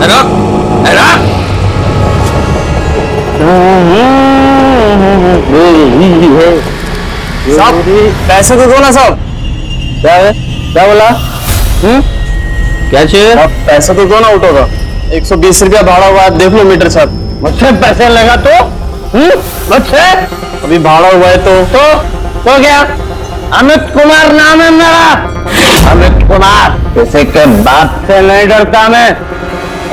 रुक, रुक। साहब पैसे तो दो ना साहब। क्या है, क्या बोला? क्या चाहिए? आप पैसे तो दो ना ऑटो का। 120 रुपया भाड़ा हुआ है, देख लो मीटर साहब। मुझसे पैसे लगा तो? मुझसे? अभी भाड़ा हुआ है तो क्या? अमित कुमार नाम है मेरा। अमित कुमार, किसी के बाप से नहीं डरता मैं।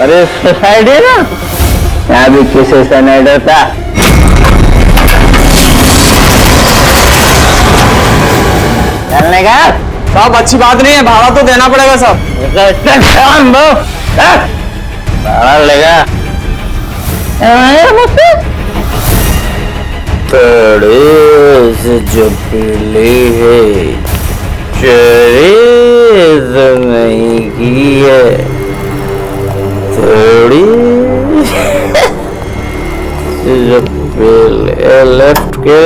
अरे सोसाइटी ना, मैं भी किसी से नहीं डरता। चलने का साहब, अच्छी बात नहीं है, भाड़ा तो देना पड़ेगा साहब। भाड़ा लेगा थोड़ी से जो पीली है, चोरी तो नहीं की है, थोड़ी से जो पीली लेफ्ट के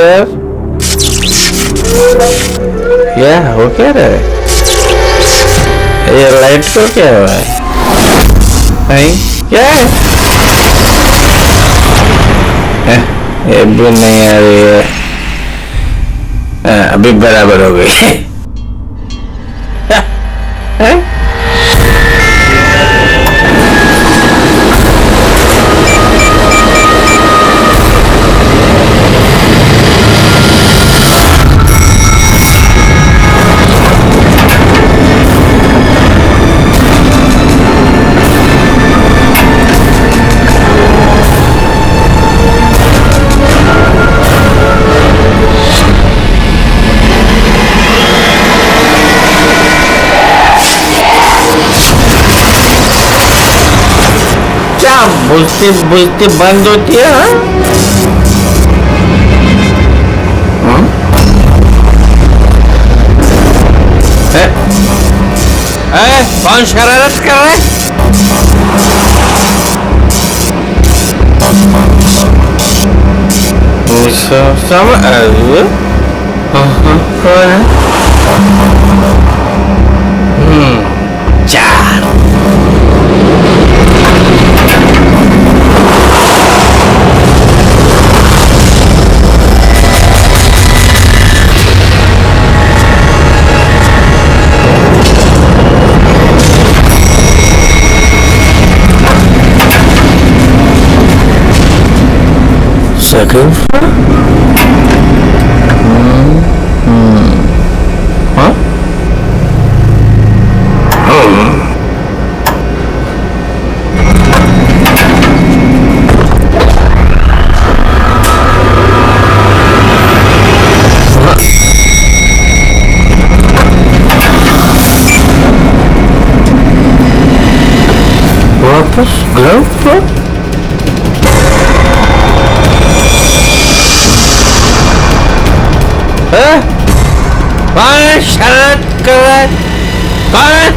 क्या हो क्या रहा है? ये लाइट को क्या हुआ है? नहीं क्या है? ये भी नहीं आ रही है। अभी बराबर हो गई है? बुझते बुझते बंद होती है। कौन शरारत कर रहा है? कौन है? चार second floor? Huh? वापस ग्राउंड फ्लोर? कौन शरारत कर रहा है? कौन?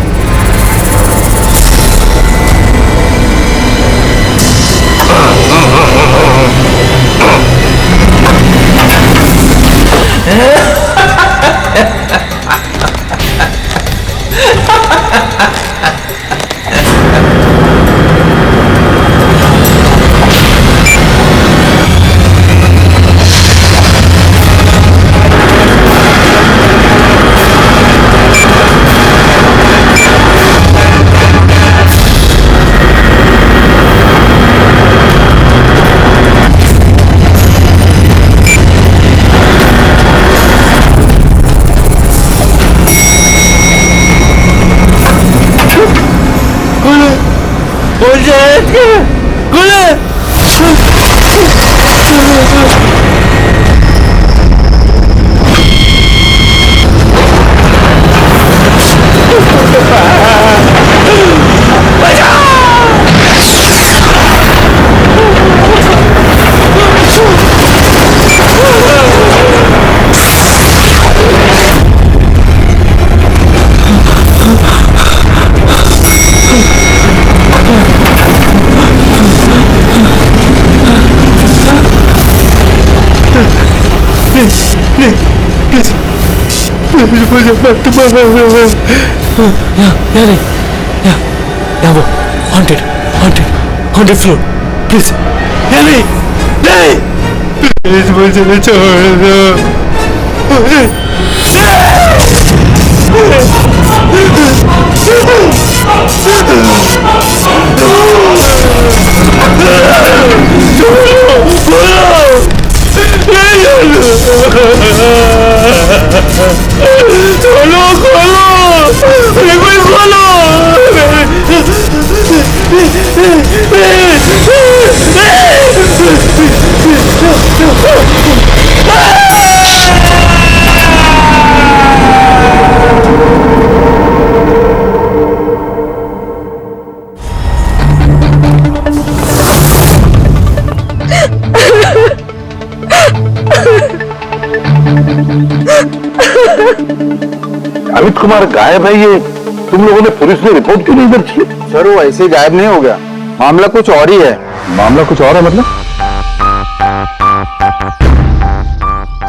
Yeah, वो haunted. 100 floor please. नहीं नहीं प्लीज मुझे न छोड़ दो। खोलो खोलो कोई खोलो। अमित कुमार गायब है, ये तुम लोगों ने पुलिस में रिपोर्ट क्यों नहीं दर्ज की? सर वो ऐसे ही गायब नहीं हो गया, मामला कुछ और ही है। मामला कुछ और है मतलब?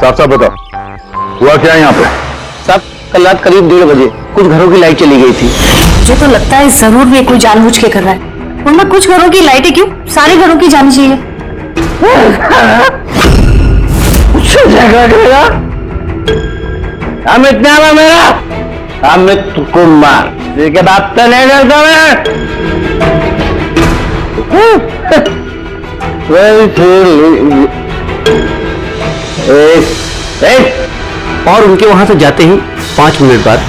साफ साफ बताओ, हुआ क्या है यहाँ पे? साहब कल रात करीब 1:30 बजे कुछ घरों की लाइट चली गई थी। मुझे तो लगता है जरूर ये कोई जानबूझ के कर रहा है, वरना कुछ घरों की लाइटें क्यों, सारे घरों की जानी चाहिए। उससे झगड़ा करेगा? अमित नाम है मेरा, अमित कुमार। ठीक बात तो नहीं डरता मैं। और उनके वहां से जाते ही 5 मिनट बाद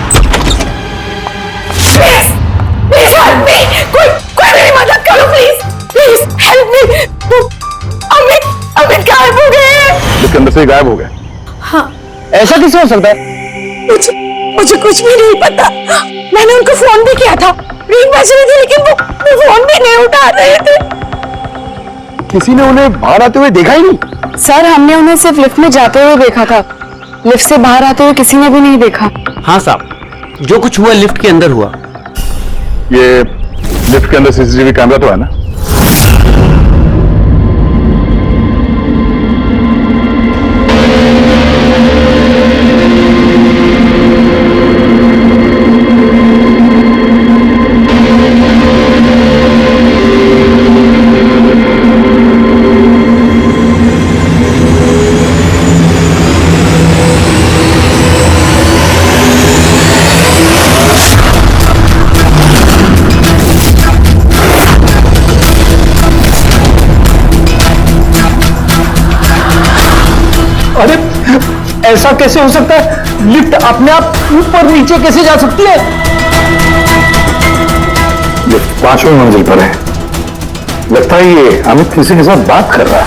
कोई मेरी मदद करो please, please help me. Amit गायब हो गए। इसके अंदर से गायब हो गए? हाँ, ऐसा कैसे हो सकता है? मुझे कुछ भी नहीं पता। मैंने उनको फोन भी किया था, रिंग बज रही थी, लेकिन वो फोन भी नहीं उठा रहे थे। किसी ने उन्हें बाहर आते हुए देखा ही नहीं? सर हमने उन्हें सिर्फ लिफ्ट में जाते हुए देखा था, लिफ्ट से बाहर आते हुए किसी ने भी नहीं देखा। हाँ साहब, जो कुछ हुआ लिफ्ट के अंदर हुआ। ये लिफ्ट के अंदर सीसीटीवी कैमरा तो है ना? अरे ऐसा कैसे हो सकता है? लिफ्ट अपने आप ऊपर नीचे कैसे जा सकती है? लिफ्ट 5वीं मंजिल पर है। लगता है ये अमित किसी के साथ बात कर रहा है।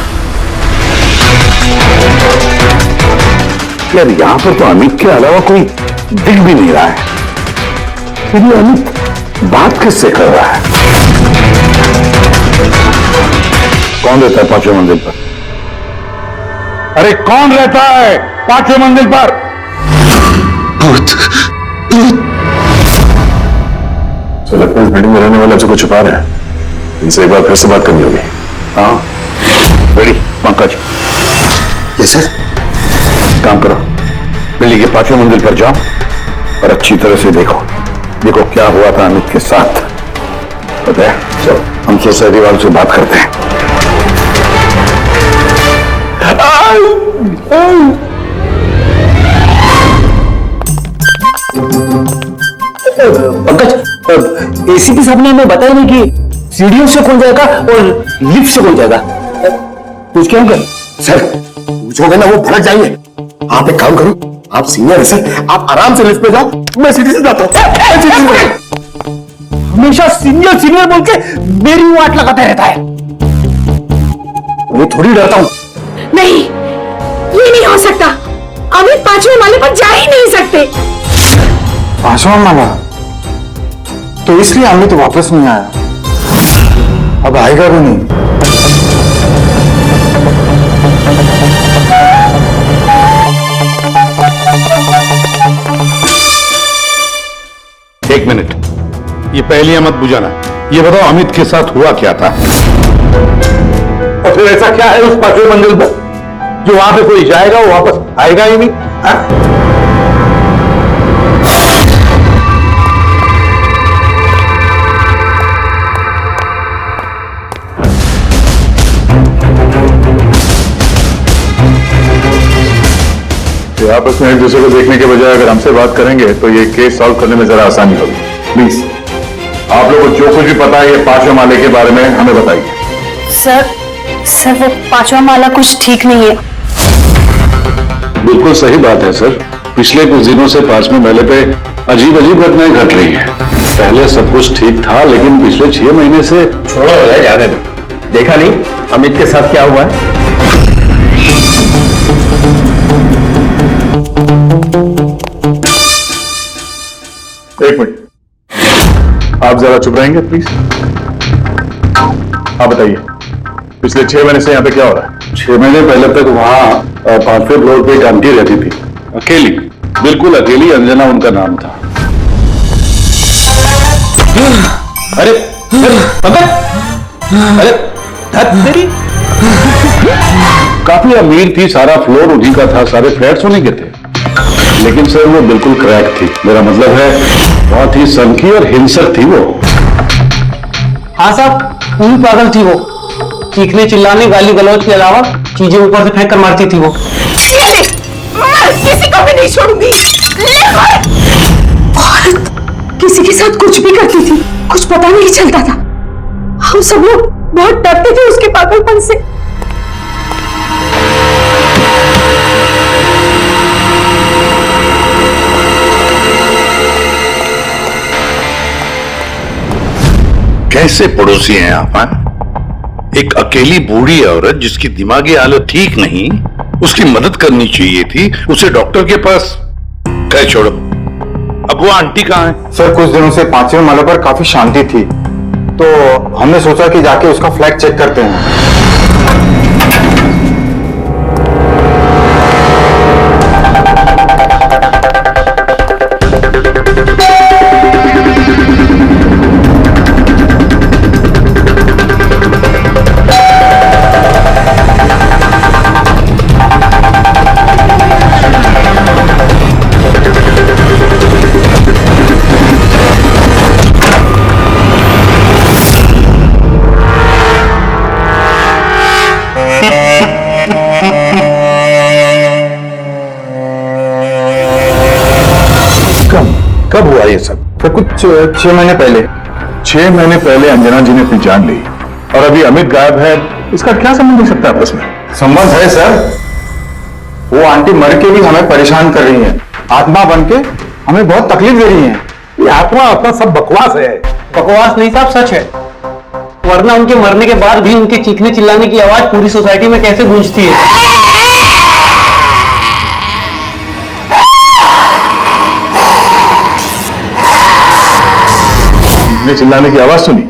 यार यहां पर तो अमित के अलावा कोई दिख भी नहीं रहा है, फिर ये अमित बात किससे कर रहा है? कौन रहता है 5वीं मंजिल पर? अरे कौन रहता है 5वीं मंजिल पर? तो लगता है इस बिल्डिंग में रहने वाले आपसे कुछ छुपा रहे हैं। इनसे एक बार फिर से बात करनी होगी। हाँ रेडी पंकज? Yes sir. काम करो, बिल्डिंग के 5वीं मंजिल पर जाओ और अच्छी तरह से देखो क्या हुआ था अमित के साथ। पता है, चलो हम सोसाइटी वालों से बात करते हैं। पंकज, एसीपी साहब ने हमें बताया नहीं कि सीढ़ियों से कौन जाएगा और लिफ्ट से कौन जाएगा। कुछ क्यों कर सर, पूछोगे ना वो भड़क जाएंगे। आप एक काम करो, आप सीनियर है सर, आप आराम से लिफ्ट में जाओ, मैं सीढ़ी से जाता हूँ। हमेशा सीनियर सीनियर बोल के मेरी वाट लगाता रहता है। मैं थोड़ी डरता हूँ। नहीं, ये नहीं हो सकता। अमित 5वें माले पर जा ही नहीं सकते। 5वां माला? तो इसलिए अमित तो वापस नहीं आया, अब आएगा भी नहीं। एक मिनट, ये पहली मत बुझाना। ये बताओ अमित के साथ हुआ क्या था? और फिर ऐसा क्या है उस 5वीं मंजिल पर जो वहां पे कोई जाएगा वो वापस आएगा ही नहीं? कि आपस में एक दूसरे को देखने के बजाय अगर हमसे बात करेंगे तो ये केस सॉल्व करने में जरा आसानी होगी। प्लीज आप लोगों को जो कुछ भी पता है ये पांचवें माले के बारे में हमें बताइए। सर वो पांचवा माला कुछ ठीक नहीं है। बिल्कुल सही बात है सर। पिछले कुछ दिनों से पांचवें माले पे अजीब अजीब घटनाएं घट रही हैं। पहले सब कुछ ठीक था लेकिन पिछले 6 महीने से छोड़ो यार, जाने दो। देखा नहीं अमित के साथ क्या हुआ है? एक मिनट, आप जरा चुप रहेंगे प्लीज। आप बताइए पिछले 6 महीने से यहाँ पे क्या हो रहा है? 6 महीने पहले तक वहाँ 5वें फ्लोर पे एक आंटी रहती थी, अकेली, बिल्कुल अकेली। अंजना उनका नाम था। अरे अरे तेरी काफी अमीर थी, सारा फ्लोर उन्हीं का था, सारे फ्लैट्स उन्हीं के थे। लेकिन सर वो बिल्कुल क्रैक थी। मेरा मतलब है बहुत ही सनकी और हिंसक थी वो। हाँ साहब, पूरी पागल थी वो। चीखने चिल्लाने गाली गलौज के अलावा चीजें ऊपर से फेंक कर मारती थी वो। मैं किसी को भी नहीं छोड़ूंगी। औरत किसी के साथ कुछ भी करती थी, कुछ पता नहीं चलता था। हम सब लोग बहुत डरते थे उसके पागलपन से। कैसे पड़ोसी हैं आप? एक अकेली बूढ़ी औरत जिसकी दिमागी हालत ठीक नहीं, उसकी मदद करनी चाहिए थी, उसे डॉक्टर के पास कह छोड़ो। अब वो आंटी कहाँ है? सर कुछ दिनों से 5वें माले पर काफी शांति थी, तो हमने सोचा कि जाके उसका फ्लैट चेक करते हैं। कब हुआ ये सब? तो कुछ 6 महीने पहले। 6 महीने पहले अंजना जी ने अपनी जान ली और अभी अमित गायब है। इसका क्या संबंध हो सकता है आपस में? संबंध है सर। वो आंटी मर के भी हमें परेशान कर रही है, आत्मा बन के हमें बहुत तकलीफ दे रही है। ये आत्मा अपना सब बकवास है। बकवास नहीं साहब, सच है। वरना उनके मरने के बाद भी उनके चीखने चिल्लाने की आवाज पूरी सोसाइटी में कैसे गूंजती है। चिल्लाने की आवाज सुनी?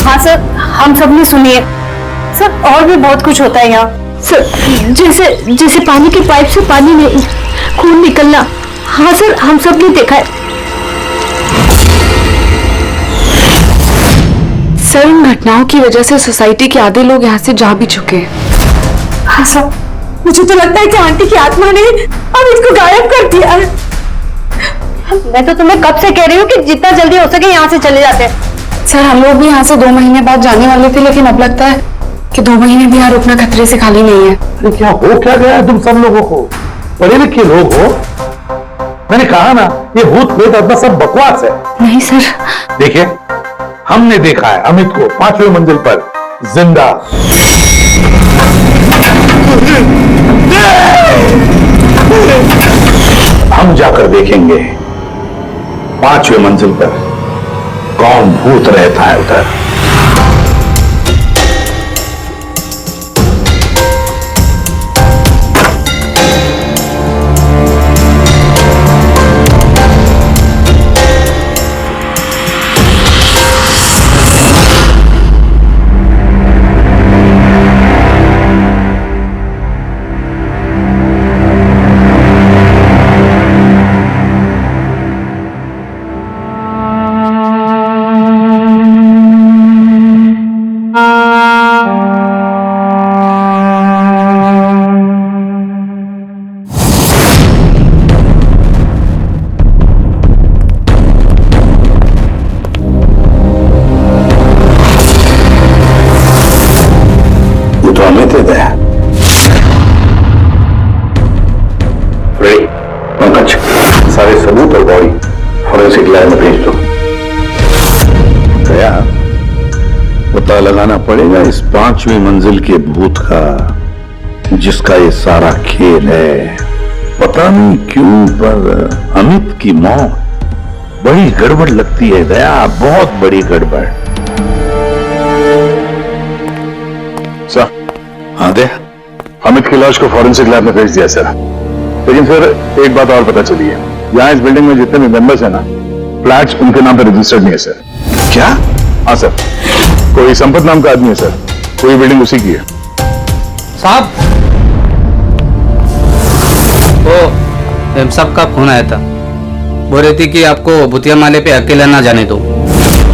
हाँ सर, हम सब ने सुनी है। सर और भी बहुत कुछ होता है यहाँ। सर जैसे जैसे पानी के पाइप से पानी नहीं, खून निकलना। हाँ सर, हम सब ने देखा है। सर इन घटनाओं की वजह से सोसाइटी के आधे लोग यहाँ से जा भी चुके हैं। हाँ सर, मुझे तो लगता है कि आंटी की आत्मा ने अब इसको गायब कर दिया है। मैं तो तुम्हें कब से कह रही हूँ कि जितना जल्दी हो सके यहाँ से चले जाते हैं। सर हम लोग भी यहाँ से 2 महीने बाद जाने वाले थे, लेकिन अब लगता है कि 2 महीने भी यहाँ रुकना खतरे से खाली नहीं है। अरे क्या हो क्या गया है तुम सब लोगों को? पढ़े लिखे लोग हो। मैंने कहा ना ये भूत प्रेत अपना सब बकवास है। नहीं सर। देखिए हमने देखा है अमित को 5वें मंजिल पर जिंदा। हम जाकर देखेंगे 5वें मंजिल पर कौन भूत रहता है उधर। पता लगाना पड़ेगा इस 5वीं मंजिल के भूत का, जिसका ये सारा खेल है। पता नहीं क्यों पर अमित की मौत बड़ी गड़बड़ लगती है दया, बहुत बड़ी गड़बड़। सर, हाँ दे। अमित की लाश को फॉरेंसिक लैब में भेज दिया सर, लेकिन फिर एक बात और पता चली है, यहाँ इस बिल्डिंग में जितने भी मेंबर्स हैं ना, फ्लैट्स उनके नाम पर रजिस्टर्ड नहीं है सर। क्या? हाँ सर, कोई संपत नाम का आदमी है सर, पूरी बिल्डिंग उसी की है। साहब, तो एम साहब का फोन आया था, बोल रही थी कि आपको भूतिया माले पे अकेला ना जाने दो।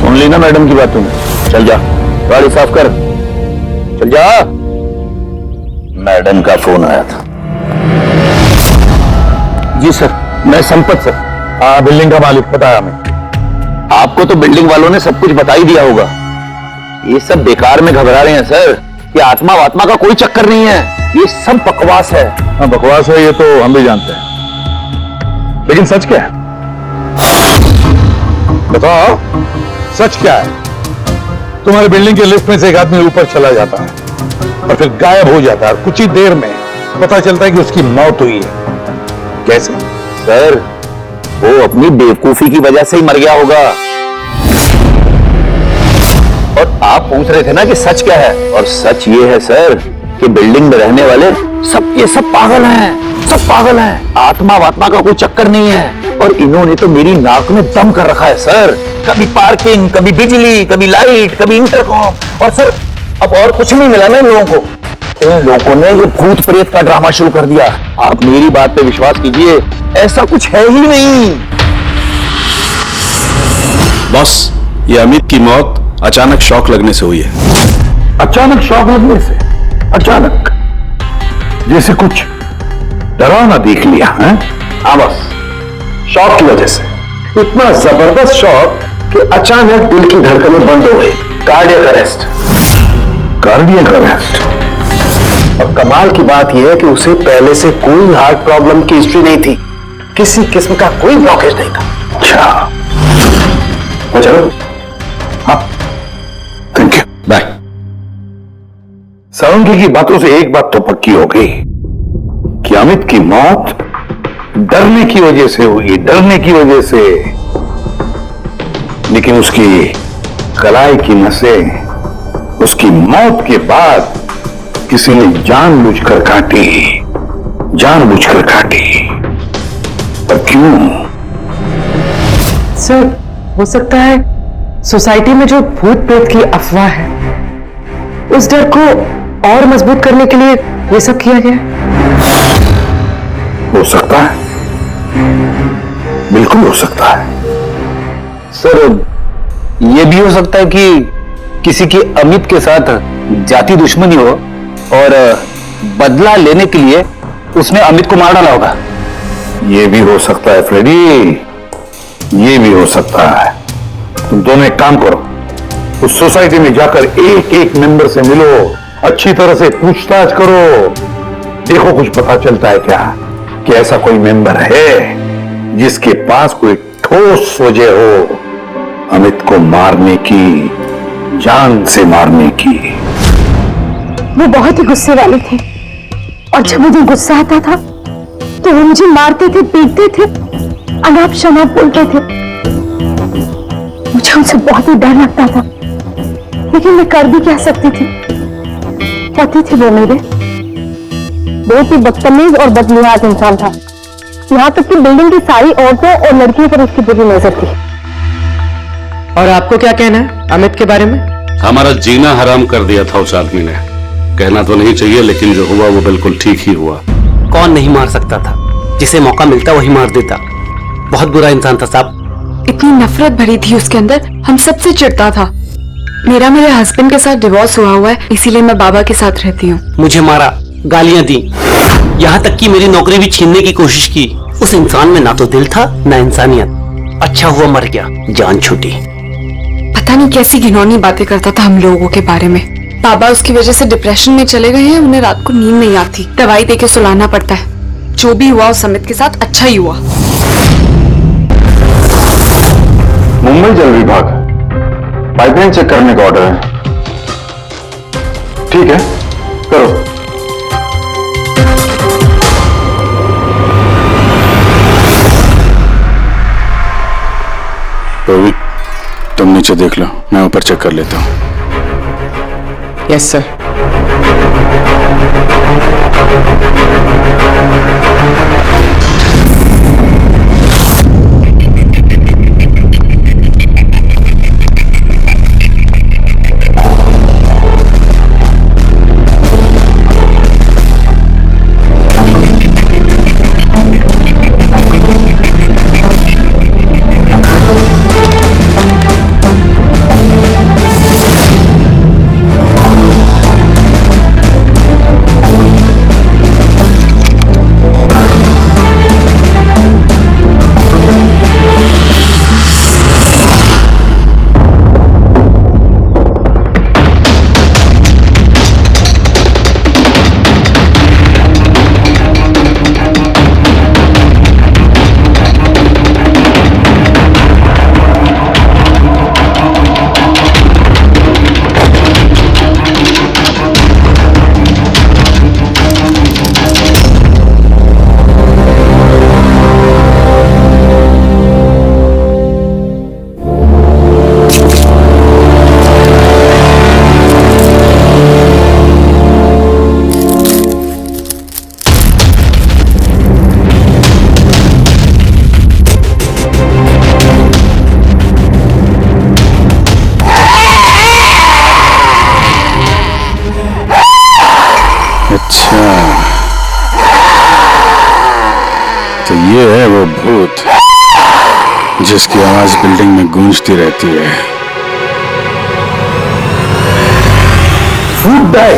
सुन ली ना मैडम की बात तुमने? चल जा, गाड़ी साफ कर, चल जा। मैडम का फोन आया था। जी सर, मैं संपत सर। हाँ, बिल्डिंग का मालिक पता है हमें। आपको तो बिल्डिंग वालों ने सब कुछ बता ही दिया होगा। ये सब बेकार में घबरा रहे हैं सर, ये आत्मा वात्मा का कोई चक्कर नहीं है, ये सब बकवास है। हाँ, बकवास है ये तो हम भी जानते हैं, लेकिन सच क्या है? बताओ, सच क्या है? तुम्हारे बिल्डिंग के लिफ्ट में से एक आदमी ऊपर चला जाता है और फिर गायब हो जाता है, और कुछ ही देर में पता चलता है कि उसकी मौत हुई है। कैसे? सर, वो अपनी बेवकूफी की वजह से ही मर गया होगा। और आप पूछ रहे थे ना कि सच क्या है, और सच ये है सर कि बिल्डिंग में रहने वाले ये सब पागल हैं, सब पागल हैं। आत्मा वात्मा का कोई चक्कर नहीं है, और इन्होंने तो मेरी नाक में दम कर रखा है सर। कभी पार्किंग, कभी बिजली, कभी लाइट, कभी इंटरकॉम, और सर अब और कुछ नहीं मिला ना इन लोगों को। इन लोगों ने ये भूत प्रेत का ड्रामा शुरू कर दिया। आप मेरी बात पे विश्वास कीजिए, ऐसा कुछ है ही नहीं। बॉस, ये अमित की मौत अचानक शॉक लगने से हुई है। अचानक शॉक लगने से? अचानक जैसे कुछ डरावना देख लिया है? हाँ बस, शॉक की वजह से। इतना जबरदस्त शॉक कि अचानक दिल की धड़कनें बंद हो गई, कार्डियक अरेस्ट। Cardiac arrest? और कमाल की बात यह है कि उसे पहले से कोई हार्ट प्रॉब्लम की हिस्ट्री नहीं थी, किसी किस्म का कोई ब्लॉकेज नहीं था। अच्छा, चलो। हाँ, थैंक यू, बाय। सारंगी की बातों से एक बात तो पक्की हो गई कि अमित की मौत डरने की वजह से हुई, डरने की वजह से। लेकिन उसकी कलाई की नसें उसकी मौत के बाद किसी ने जानबूझकर काटी, जानबूझकर काटी। पर क्यों? सर, हो सकता है सोसाइटी में जो भूत प्रेत की अफवाह है, उस डर को और मजबूत करने के लिए ये सब किया गया। हो सकता है, बिल्कुल हो सकता है। सर, ये भी हो सकता है कि किसी की अमित के साथ जाति दुश्मनी हो और बदला लेने के लिए उसने अमित को मार डाला होगा। ये भी हो सकता है फ्रेडी, ये भी हो सकता है। तुम दोनों एक काम करो, उस सोसाइटी में जाकर एक एक मेंबर से मिलो, अच्छी तरह से पूछताछ करो, देखो कुछ पता चलता है क्या कि ऐसा कोई मेंबर है जिसके पास कोई ठोस वजह हो अमित को मारने की, जान से मारने की। वो बहुत ही गुस्से वाले थे, और जब मुझे गुस्सा आता था तो वो मुझे मारते थे, पीटते थे, अनाप शनाप बोलते थे। मुझे उनसे बहुत ही डर लगता था, लेकिन मैं कर भी क्या सकती थी। पति थे वो मेरे, बहुत ही बदतमीज और बदनियाज इंसान था। यहाँ तक कि बिल्डिंग की सारी औरतों और लड़कियों पर उसकी बुरी नजर थी। और आपको क्या कहना है अमित के बारे में? हमारा जीना हराम कर दिया था उस आदमी ने। कहना तो नहीं चाहिए, लेकिन जो हुआ वो बिल्कुल ठीक ही हुआ। कौन नहीं मार सकता था? जिसे मौका मिलता वही मार देता। बहुत बुरा इंसान था साहब। इतनी नफरत भरी थी उसके अंदर, हम सबसे चिढ़ता था। मेरे हस्बैंड के साथ डिवोर्स हुआ है, इसीलिए मैं बाबा के साथ रहती हूँ। मुझे मारा, गालियां दी, यहाँ तक कि मेरी नौकरी भी छीनने की कोशिश की। उस इंसान में ना तो दिल था ना इंसानियत। अच्छा हुआ मर गया, जान छूटी। पता नहीं कैसी घिनौनी बातें करता था हम लोगों के बारे में। बाबा उसकी वजह से डिप्रेशन में चले गए हैं, उन्हें रात को नींद नहीं आती, दवाई देके सुलाना पड़ता है। जो भी हुआ उस अमित के साथ अच्छा ही हुआ। मुंबई जल विभाग, पाइपलाइन चेक करने का ऑर्डर है। ठीक है, करो। रोवी, तुम नीचे देख लो, मैं ऊपर चेक कर लेता हूँ। Yes sir. तो ये है वो भूत जिसकी आवाज बिल्डिंग में गूंजती रहती है। फूड डाई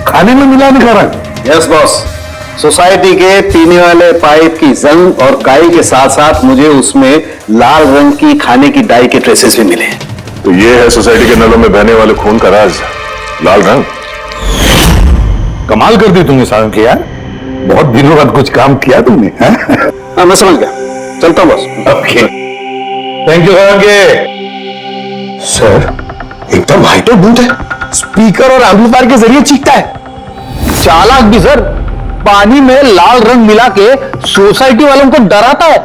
खाने में मिलाने का रंग। यस बॉस, सोसाइटी के पीने वाले पाइप की जंग और काई के साथ साथ मुझे उसमें लाल रंग की खाने की डाई के ट्रेसेस भी मिले। तो ये है सोसाइटी के नलों में बहने वाले खून का राज, लाल रंग। कमाल कर दी तुमने साहब के यार, बहुत दिनों बाद कुछ काम किया तुमने। हाँ मैं समझ गया, चलता हूं बॉस। ओके, थैंक यू साहब के। सर एकदम हाइटेक भूत है, स्पीकर और एम्पलीफायर के जरिए चीखता है। चालाक भी सर, पानी में लाल रंग मिला के सोसाइटी वालों को डराता है।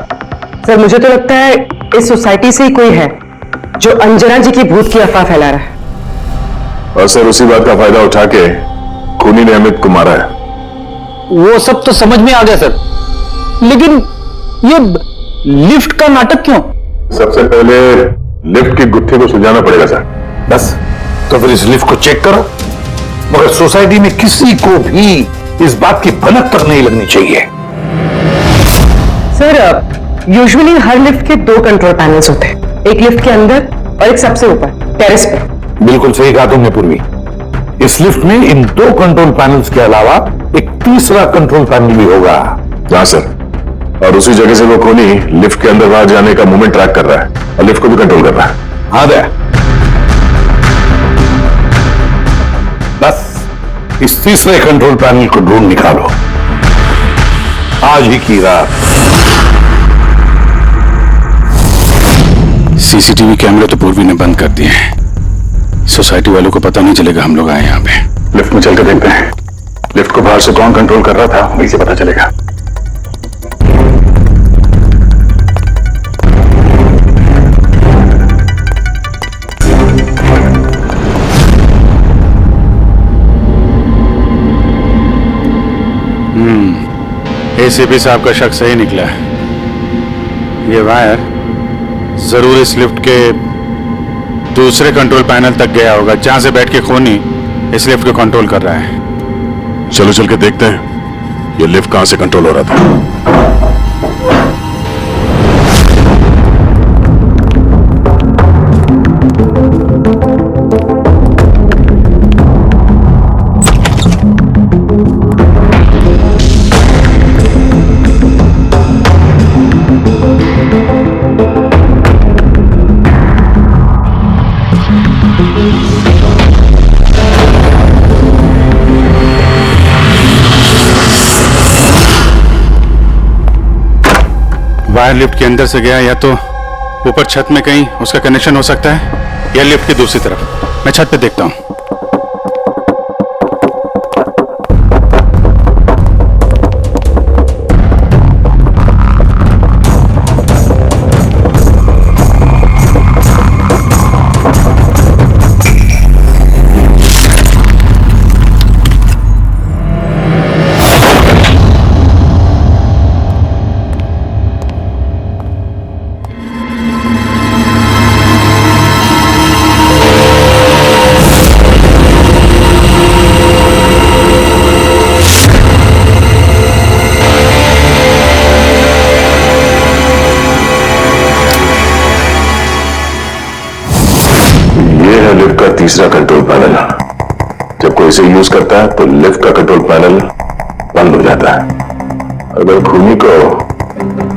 सर मुझे तो लगता है इस सोसाइटी से ही कोई है जो अंजना जी की भूत की अफवाह फैला रहा है। और सर उसी बात का फायदा उठा के खूनी ने अमित को मारा है। वो सब तो समझ में आ गया सर, लेकिन ये लिफ्ट का नाटक क्यों? सबसे पहले लिफ्ट की गुत्थी को सुलझाना पड़ेगा सर। बस तो फिर इस लिफ्ट को चेक करो, मगर सोसाइटी में किसी को भी इस बात की भनक तक नहीं लगनी चाहिए। सर यूजुअली हर लिफ्ट के 2 कंट्रोल पैनल्स होते हैं, एक लिफ्ट के अंदर और एक सबसे ऊपर टेरेस पे। बिल्कुल सही कहा तुमने पूर्वी, इस लिफ्ट में इन 2 कंट्रोल पैनल्स के अलावा एक तीसरा कंट्रोल पैनल भी होगा। हाँ सर, और उसी जगह से वो खूनी लिफ्ट के अंदर बाहर जाने का मूवमेंट ट्रैक कर रहा है और लिफ्ट को भी कंट्रोल कर रहा है। हाँ दे, बस इस तीसरे कंट्रोल पैनल को ढूंढ निकालो आज ही की रात। सीसीटीवी कैमरे तो पूर्वी ने बंद कर दिए हैं, सोसाइटी वालों को पता नहीं चलेगा हम लोग आए यहाँ पे। लिफ्ट में चल के देखते हैं, लिफ्ट को बाहर से कौन कंट्रोल कर रहा था वहीं से पता चलेगा। एसीपी साहब का शक सही निकला है, ये वायर जरूर इस लिफ्ट के दूसरे कंट्रोल पैनल तक गया होगा जहां से बैठ के खूनी इस लिफ्ट को कंट्रोल कर रहा है। चलो चल के देखते हैं ये लिफ्ट कहां से कंट्रोल हो रहा था। वायर लिफ्ट के अंदर से गया या तो ऊपर छत में कहीं उसका कनेक्शन हो सकता है या लिफ्ट की दूसरी तरफ। मैं छत पे देखता हूं। तीसरा कंट्रोल पैनल। जब कोई इसे यूज करता है तो लिफ्ट का कंट्रोल पैनल बंद हो जाता है। अगर खूनी को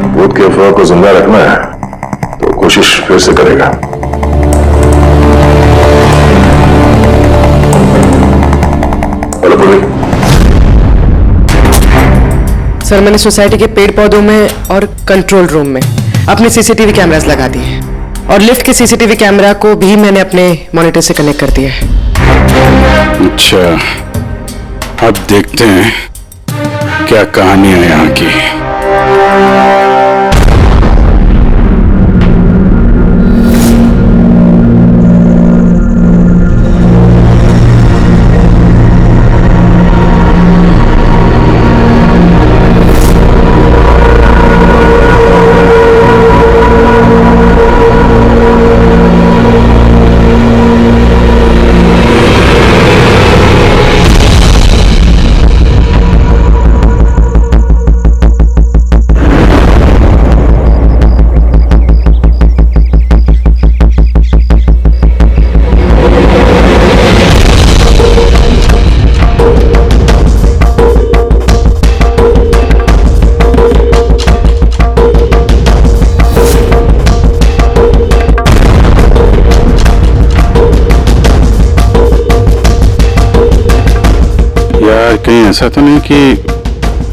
भूत के अफवाह को जिंदा रखना है तो कोशिश फिर से करेगा। Hello police. सर, मैंने सोसाइटी के पेड़ पौधों में और कंट्रोल रूम में अपने सीसीटीवी कैमरास लगा दिए हैं और लिफ्ट के सीसीटीवी कैमरा को भी मैंने अपने मॉनिटर से कनेक्ट कर दिया है। अच्छा, अब देखते हैं क्या कहानी है यहाँ की। कहीं ऐसा तो नहीं कि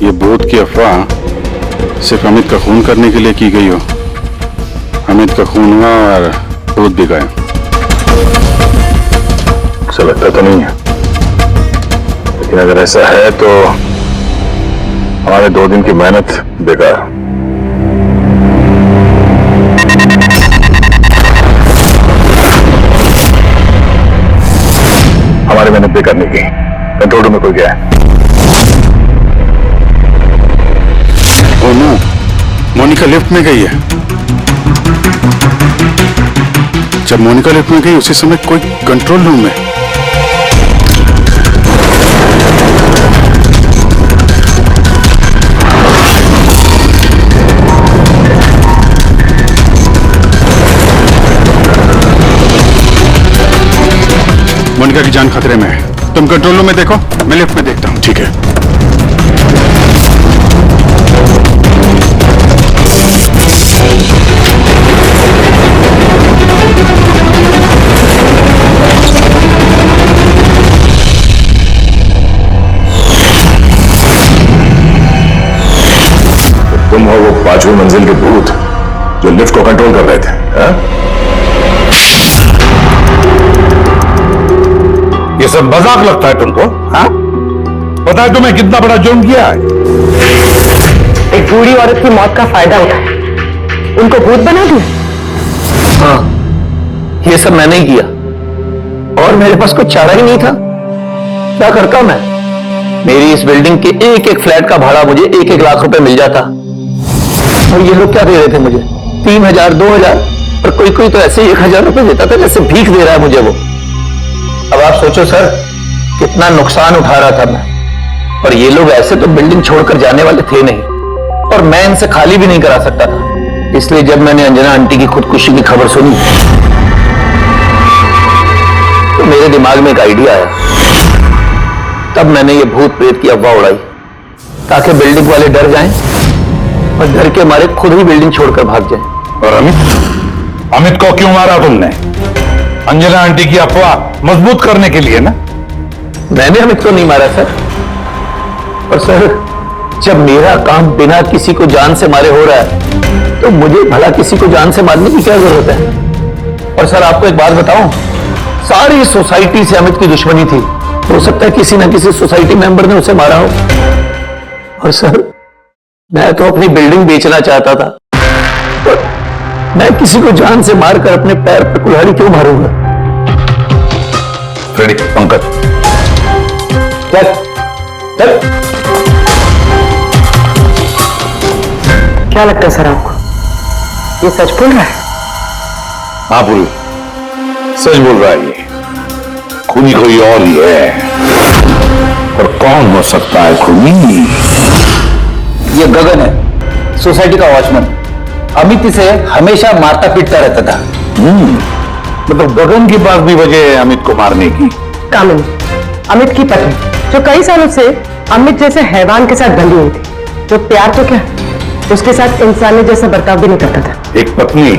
ये भूत की अफवाह सिर्फ अमित का खून करने के लिए की गई हो? अमित का खून हुआ और भूत भी गए। ऐसा लगता तो नहीं है, लेकिन अगर ऐसा है तो हमारे 2 दिन की मेहनत बेकार। हमारी मेहनत बेकार नहीं की। कंट्रोल रूम में कोई गया है? ओ नो, मोनिका लिफ्ट में गई है। जब मोनिका लिफ्ट में गई उसी समय कोई कंट्रोल रूम में। मोनिका की जान खतरे में है। तुम कंट्रोल रूम में देखो, मैं लिफ्ट में देखता हूं। ठीक है। तुम हो वो 5वीं मंजिल के भूत जो लिफ्ट को कंट्रोल कर रहे थे, हा? ये सब मजाक लगता है तुमको? हाँ, पता है तुम्हें कितना बड़ा जुर्म किया है? एक बूढ़ी औरत की मौत का फायदा उठाया, उनको भूत बना दिया। हाँ, ये सब मैंने ही किया और मेरे पास कोई चारा ही नहीं था। क्या करता मैं? मेरी इस बिल्डिंग के एक एक फ्लैट का भाड़ा मुझे 1-1 लाख रुपए मिल जाता और ये लोग क्या दे रहे थे मुझे? 3000, 2000 और कोई कोई तो ऐसे 1000 रुपए देता था जैसे भीख दे रहा है मुझे वो। अब आप सोचो सर, कितना नुकसान उठा रहा था मैं, और ये लोग ऐसे तो बिल्डिंग छोड़कर जाने वाले थे नहीं और मैं इनसे खाली भी नहीं करा सकता था। इसलिए जब मैंने अंजना आंटी की खुदकुशी की खबर सुनी तो मेरे दिमाग में एक आइडिया आया। तब मैंने ये भूत प्रेत की अफवाह उड़ाई ताकि बिल्डिंग वाले डर जाएं और डर के मारे खुद ही बिल्डिंग छोड़कर भाग जाएं। और अमित को क्यों मारा तुमने? अंजना आंटी की अफवाह मजबूत करने के लिए ना? मैंने अमित को नहीं मारा सर। और सर, जब मेरा काम बिना किसी को जान से मारे हो रहा है तो मुझे भला किसी को जान से मारने की क्या जरूरत है? और सर, आपको एक बात बताऊं, सारी सोसाइटी से अमित की दुश्मनी थी। हो सकता है किसी ना किसी सोसाइटी मेंबर ने उसे मारा हो। और सर, मैं तो अपनी बिल्डिंग बेचना चाहता था, और मैं किसी को जान से मारकर अपने पैर पर कुल्हाड़ी क्यों मारूंगा? फ्रेडी, पंकज, चल चल। क्या लगता है सर आपको, ये सच बोल रहा है? हाँ पुलिस, सच बोल रहा है। ये खूनी कोई और ही है। और कौन हो सकता है खूनी? ये गगन है, सोसाइटी का वॉचमैन। अमित इसे हमेशा मारता पीटता रहता था। मतलब गगन के पास भी वजह है अमित को मारने की। कामिनी, अमित की पत्नी जो कई सालों से अमित जैसे हैवान के साथ बंधी हुई थी, जो प्यार तो क्या उसके साथ इंसानी जैसा बर्ताव भी नहीं करता था। एक पत्नी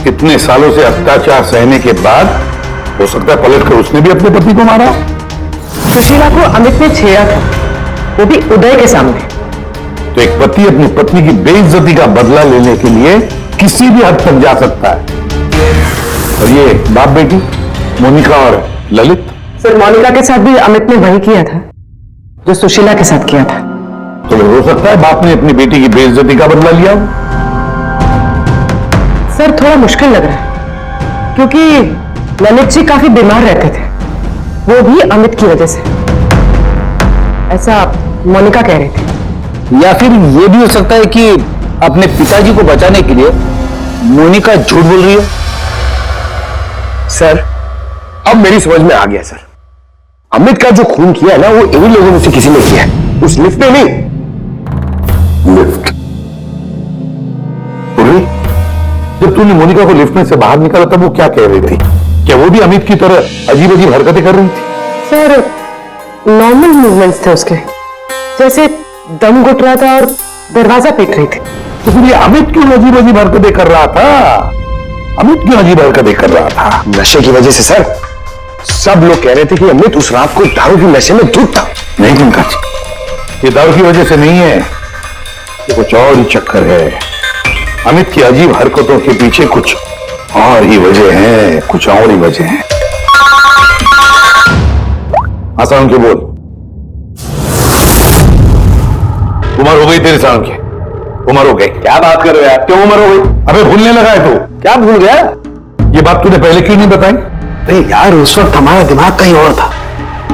इतने सालों से अत्याचार सहने के बाद हो सकता है पलटकर उसने भी अपने पति को मारा। सुशीला को अमित ने छेड़ा था, वो भी उदय के सामने। तो एक पति अपनी पत्नी की बेइज्जती का बदला लेने के लिए किसी भी हद तक जा सकता है। और ये बाप बेटी मोनिका और ललित, सर मोनिका के साथ भी अमित ने वही किया था जो सुशीला के साथ किया था। तो हो सकता है बाप ने अपनी बेटी की बेइज्जती का बदला लिया हो। सर थोड़ा मुश्किल लग रहा है क्योंकि ललित जी काफी बीमार रहते थे, वो भी अमित की वजह से, ऐसा मोनिका कह रही थी। या फिर ये भी हो सकता है कि अपने पिताजी को बचाने के लिए मोनिका झूठ बोल रही है। सर अब मेरी समझ में आ गया सर, अमित का जो खून किया है ना वो इन्हीं लोगों में से किसी ने किया है, उस लिफ्ट में नहीं। लिफ्ट? जब तूने मोनिका को लिफ्ट में से बाहर निकाला तब वो क्या कह रही थी? क्या वो भी अमित की तरह अजीब अजीब हरकतें कर रही थी? सर नॉर्मल मूवमेंट्स थे उसके, जैसे दम घुट रहा था और दरवाजा पीट रही थी। तो फिर ये अमित क्यों अजीब अजीब हरकतें कर रहा था? अमित क्यों अजीब हरकतें कर रहा था? नशे की वजह से सर। सब लोग कह रहे थे कि अमित उस रात को दारू की नशे में धुत था। नहीं पंकज, ये दारू की वजह से नहीं है, ये कुछ और ही चक्कर है। अमित की अजीब हरकतों के पीछे कुछ और ही वजह है, कुछ और ही वजह है। आसान के बोल। उम्र हो गई तेरी साल की, उम्र हो गई। क्या बात कर रहे हो यार, क्यों उम्र हो गई? अबे भूलने लगा है तू? क्या भूल गया? ये बात तूने पहले क्यों नहीं बताई? अरे यार उस वक्त हमारा दिमाग कहीं और था।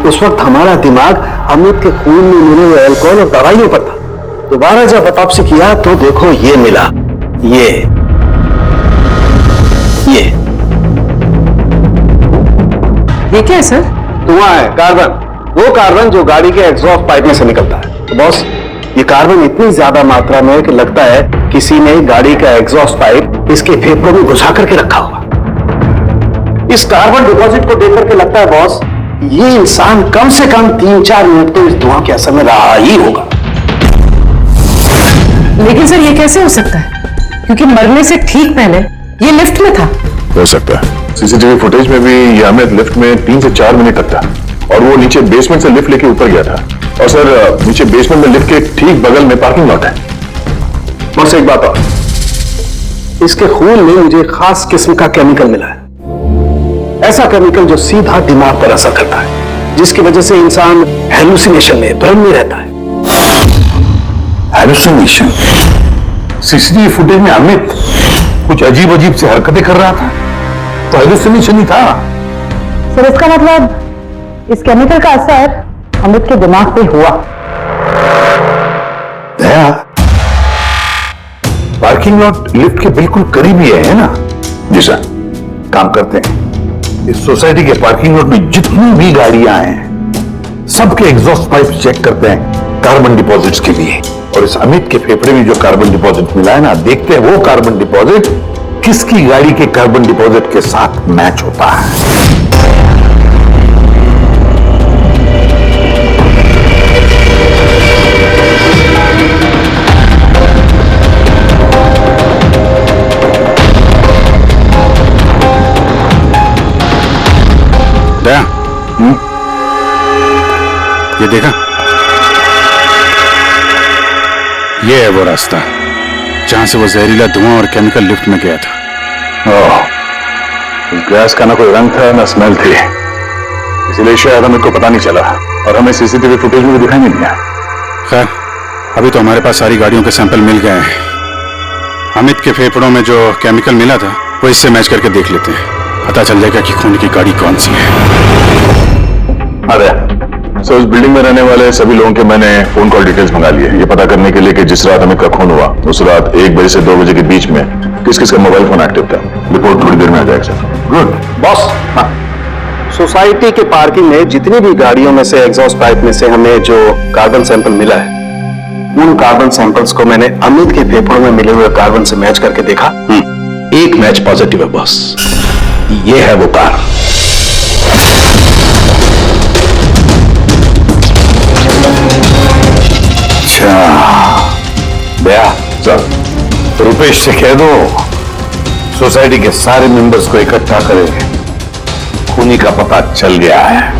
उस वक्त हमारा दिमाग अमित के खून में मिले हुए अल्कोहल और दवाइयों पर था। दोबारा जब ऑटोप्सी किया तो देखो ये मिला, ये क्या है सर? धुआं है, कार्बन। वो कार्बन जो गाड़ी के एग्जॉस्ट पाइप में से निकलता है। तो बॉस ये कार्बन इतनी ज्यादा मात्रा में कि लगता है किसी ने गाड़ी का एग्जॉस्ट पाइप इसके फेफड़ों में घुसा करके रखा हुआ। इस कार्बन डिपॉजिट को देख करके लगता है बॉस ये इंसान कम से कम 3-4 मिनट तो इस धुआं के असर में रहा ही होगा। लेकिन सर ये कैसे हो सकता है, क्योंकि मरने से ठीक पहले ये लिफ्ट में था। हो सकता है। सीसीटीवी फुटेज में भी ये अमित लिफ्ट में 3 से 4 मिनट तक था और वो नीचे बेसमेंट से लिफ्ट लेके ऊपर गया था। और सर नीचे बेसमेंट में लिफ्ट के ठीक बगल में पार्किंग लॉट है। बस एक बात और, इसके खून में मुझे खास किस्म का केमिकल मिला है, ऐसा केमिकल जो सीधा दिमाग पर असर करता है, जिसकी वजह से इंसान हेलुसिनेशन में, भ्रम में रहता है। हेलुसिनेशन? सीसीटीवी फुटेज में अमित कुछ अजीब अजीब से हरकतें कर रहा था, तो हेलुसिनेशन ही था। सर इसका मतलब इस केमिकल का असर अमित के दिमाग पे हुआ। दया, पार्किंग लॉट लिफ्ट के बिल्कुल करीब ही है ना? जी सर। काम करते हैं, इस सोसाइटी के पार्किंग लॉट में जितनी भी गाड़ियां हैं सबके एग्जॉस्ट पाइप चेक करते हैं कार्बन डिपॉजिट्स के लिए। और इस अमित के फेफड़े में जो कार्बन डिपॉजिट मिला है ना, देखते हैं वो कार्बन डिपॉजिट किसकी गाड़ी के कार्बन डिपॉजिट के साथ मैच होता है। दया, ये देखा, ये है वो रास्ता जहां से वो जहरीला धुआं और केमिकल लिफ्ट में गया था। ओह, उस गैस का ना कोई रंग था ना स्मेल थी, इसीलिए शायद हमें को पता नहीं चला और हमें सीसीटीवी फुटेज में भी दिखाई नहीं दिया। खैर अभी तो हमारे पास सारी गाड़ियों के सैंपल मिल गए हैं। अमित के फेफड़ों में जो केमिकल मिला था वो इससे मैच करके देख लेते हैं, पता चल जाएगा कि खून की गाड़ी कौन सी है। अरे सर, उस बिल्डिंग में रहने वाले सभी लोगों के मैंने फोन कॉल डिटेल्स मंगा लिए, ये पता करने के लिए कि जिस रात अमित का खून हुआ उस रात 1 बजे से 2 बजे के बीच में किस किस का मोबाइल फोन एक्टिव था। रिपोर्ट थोड़ी देर में आ जाएगा सर। Good boss. हाँ, सोसाइटी के पार्किंग में जितनी भी गाड़ियों में से एग्जॉस्ट पाइप में से हमें जो कार्बन सैंपल मिला है, उन कार्बन सैंपल्स को मैंने अमित के फेफड़ों में मिले हुए कार्बन से मैच करके देखा। एक मैच पॉजिटिव है बॉस। ये है वो कार। अच्छा भैया चल, रुपेश से कह दो सोसाइटी के सारे मेंबर्स को इकट्ठा करें, खूनी का पता चल गया है।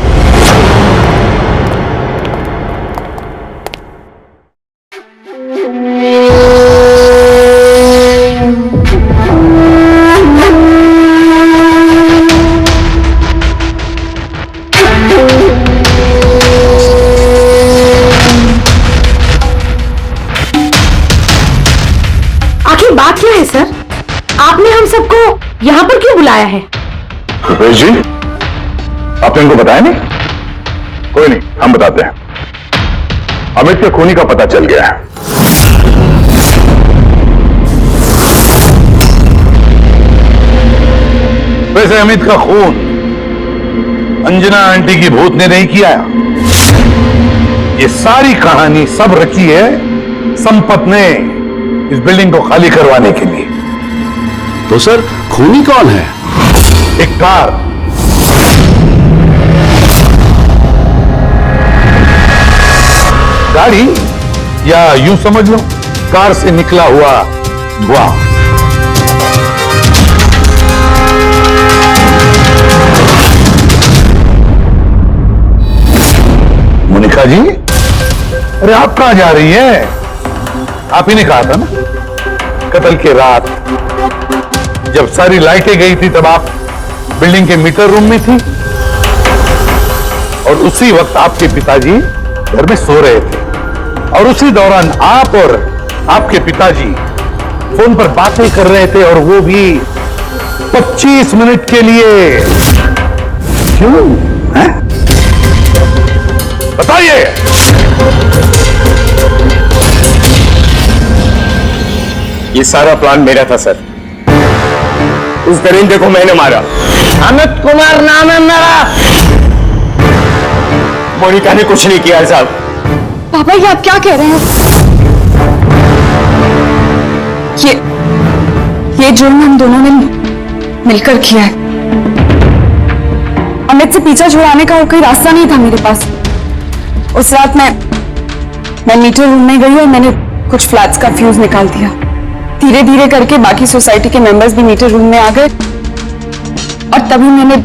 आखिर बात क्या है सर? आपने हम सबको यहाँ पर क्यों बुलाया है? रुपेश जी, आपने इनको बताया नहीं? कोई नहीं, हम बताते हैं। अमित के खूनी का पता चल गया है। वैसे अमित का खून अंजना आंटी की भूत ने नहीं किया। ये सारी कहानी सब रची है संपत ने इस बिल्डिंग को खाली करवाने के लिए। तो सर खूनी कौन है? एक कार, गाड़ी, या यूं समझ लो कार से निकला हुआ धुआं। मोनिका जी, अरे आप कहां जा रही हैं? आप ही ने कहा था ना कत्ल की रात जब सारी लाइटें गई थी तब आप बिल्डिंग के मीटर रूम में थी और उसी वक्त आपके पिताजी घर में सो रहे थे और उसी दौरान आप और आपके पिताजी फोन पर बातें कर रहे थे और वो भी 25 मिनट के लिए। क्यों है? बताइए। ये सारा प्लान मेरा था सर। उस दरिंदे को मैंने मारा। अमित कुमार नाम है मेरा। मोनिका ने कुछ नहीं किया साहब। पापा ये आप क्या कह रहे हैं? ये जुर्म हम दोनों ने मिलकर किया है। अमित से पीछा छुड़ाने का कोई रास्ता नहीं था मेरे पास। उस रात मैं मीटर रूम में गई और मैंने कुछ फ्लैट्स का फ्यूज निकाल दिया। धीरे धीरे करके बाकी सोसाइटी के मेंबर्स भी मीटर रूम में आ गए और तभी मैंने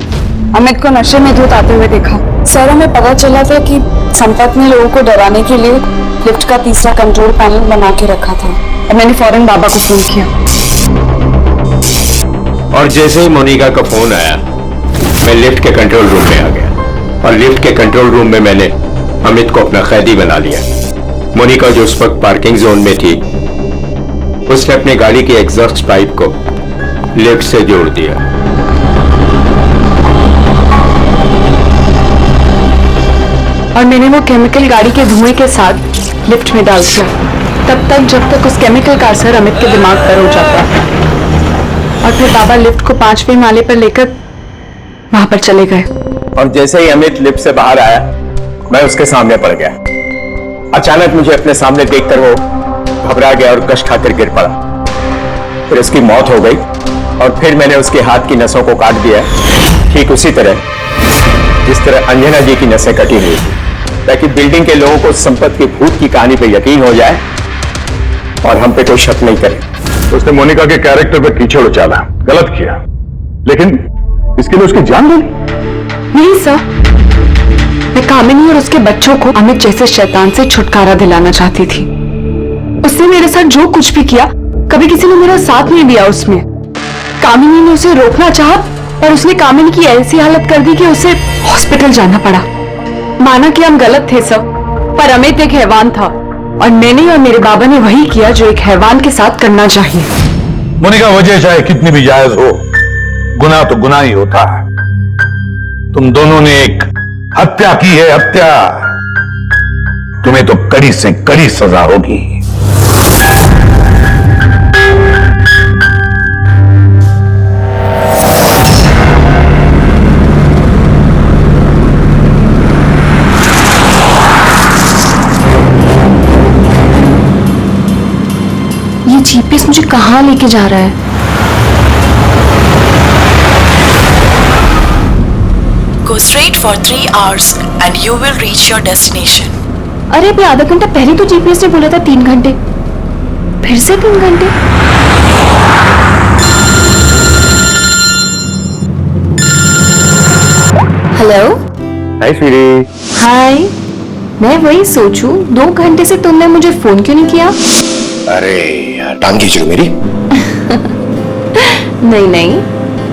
अमित को नशे में धुत आते हुए देखा। सर हमें पता चला था कि संपत ने लोगों को डराने के लिए लिफ्ट का तीसरा कंट्रोल पैनल बना के रखा था और मैंने फौरन बाबा को फोन किया। और जैसे ही मोनिका का फोन आया मैं लिफ्ट के कंट्रोल रूम में आ गया और लिफ्ट के कंट्रोल रूम में मैंने अमित को अपना कैदी बना लिया। मोनिका जो उस वक्त पार्किंग जोन में थी उसने अपनी गाड़ी के एग्जॉस्ट पाइप को लिफ्ट से जोड़ दिया। और मैंने वो केमिकल गाड़ी के धुएं के साथ लिफ्ट में डाल दिया तब तक जब तक उस केमिकल का असर अमित के दिमाग पर हो जाता। और फिर बाबा लिफ्ट को 5वें माले पर लेकर वहां पर चले गए। और जैसे ही अमित लिफ्ट से बाहर आया मैं उसके सामने पड़ गया। अचानक मुझे अपने सामने देखकर वो घबरा गया और कश खाकर गिर पड़ा। फिर उसकी मौत हो गई और फिर मैंने उसके हाथ की नसों को काट दिया, ठीक उसी तरह जिस तरह अंजना जी की नसें कटी हुई थी, ताकि बिल्डिंग के लोगों को संपत की भूत की कहानी पे यकीन हो जाए और हम पे कोई शक नहीं करे। उसने मोनिका के कैरेक्टर पे कीचड़ उछाला, गलत किया, लेकिन इसके लिए उसकी जान ले ली। नहीं सर, मैं कामिनी और उसके बच्चों को अमित जैसे शैतान से छुटकारा दिलाना चाहती थी। उसने मेरे साथ जो कुछ भी किया कभी किसी ने मेरा साथ नहीं दिया उसमें। कामिनी ने उसे रोकना चाहा पर उसने कामिनी की ऐसी हालत कर दी कि उसे हॉस्पिटल जाना पड़ा। माना कि हम गलत थे सब, पर अमित एक हैवान था और मैंने और मेरे बाबा ने वही किया जो एक हैवान के साथ करना चाहिए। मोनिका, वजह चाहे कितनी भी जायज हो, गुनाह तो गुनाह ही होता है। तुम दोनों ने एक हत्या की है, हत्या। तुम्हें तो कड़ी से कड़ी सजा होगी। ये जीपीएस मुझे कहाँ लेके जा रहा है? Go straight for 3 hours and you will reach your destination. अरे अभी आधा घंटा पहले तो जीपीएस ने बोला था 3 घंटे, फिर से 3 घंटे। हेलो। हाय स्वीटी। हाय। मैं वही सोचूं 2 घंटे से तुमने मुझे फोन क्यों नहीं किया? अरे यार टांग खींच लो मेरी। नहीं नहीं,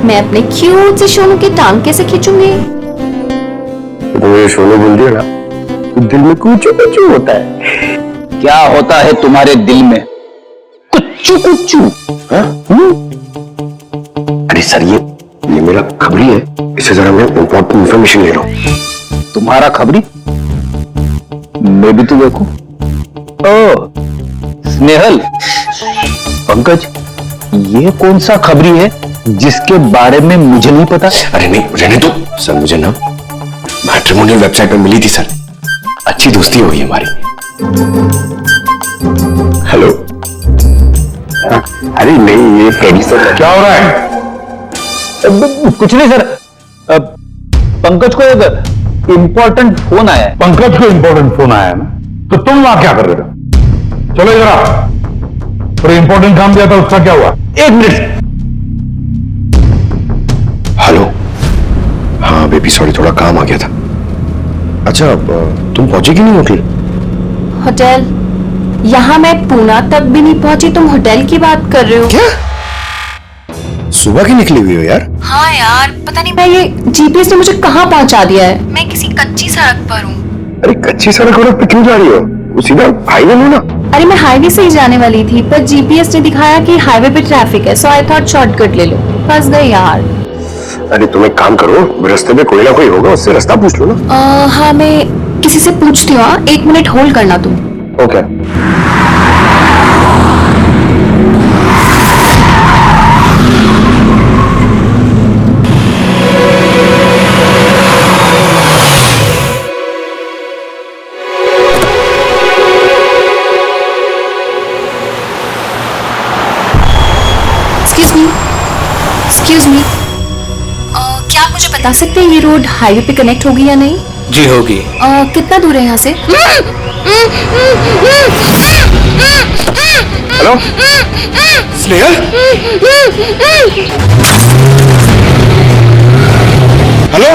मैं अपने क्यूट से सोनू की टांग कैसे खींचूंगी? मुझे सोनू बोल दिया ना, तो दिल में कुछ कुछ होता है। क्या होता है तुम्हारे दिल में? कुच्चू कुच्चू। अरे सर ये मेरा खबरी है, इससे जरा मैं इंपॉर्टेंट इंफॉर्मेशन ले रहा हूँ। तुम्हारा खबरी? मैं भी तो देखूं। ओ स्नेहल, पंकज, ये कौन सा खबरी है जिसके बारे में मुझे नहीं पता? अरे नहीं रहने दो सर, मुझे ना मैट्रिमोनियल वेबसाइट पर मिली थी सर, अच्छी दोस्ती हो गई हमारी। हेलो। अरे नहीं ये फ्रेडी सर। क्या हो रहा है? कुछ नहीं सर, पंकज को एक इम्पोर्टेंट फोन आया है। पंकज को इंपॉर्टेंट फोन आया है ना, तो तुम वहां क्या कर रहे हो? चलो इधर आओ। और इंपॉर्टेंट काम दिया था उसका क्या हुआ? 1 मिनट। हेलो। हाँ बेबी सॉरी, थोड़ा काम आ गया था। अच्छा तुम पहुंचे कि नहीं होटल? होटल? यहाँ मैं पूना तक भी नहीं पहुंची, तुम होटल की बात कर रहे हो? क्या सुबह की निकली हुई हो यार? हाँ यार, पता नहीं मैं ये जीपीएस ने मुझे कहाँ पहुंचा दिया है। मैं किसी कच्ची सड़क पर हूँ। अरे कच्ची सड़क पे क्यों जा रही हो? वो सीधा हाईवे लो ना। अरे मैं हाईवे से ही जाने वाली थी, पर जीपीएस ने दिखाया कि हाईवे पे ट्रैफिक है, सो आई थॉट शॉर्टकट ले लो। फंस गए यार। अरे तुम एक काम करो, रास्ते में कोई ना कोई होगा, उससे रास्ता पूछ लो ना। हाँ मैं किसी से पूछती हूँ। 1 मिनट होल्ड करना तुम। ओके। एक्सक्यूज मी, क्या आप मुझे बता सकते हैं ये रोड हाईवे पे कनेक्ट होगी या नहीं? जी होगी। कितना दूर है यहाँ से? हेलो स्नेहल। Hello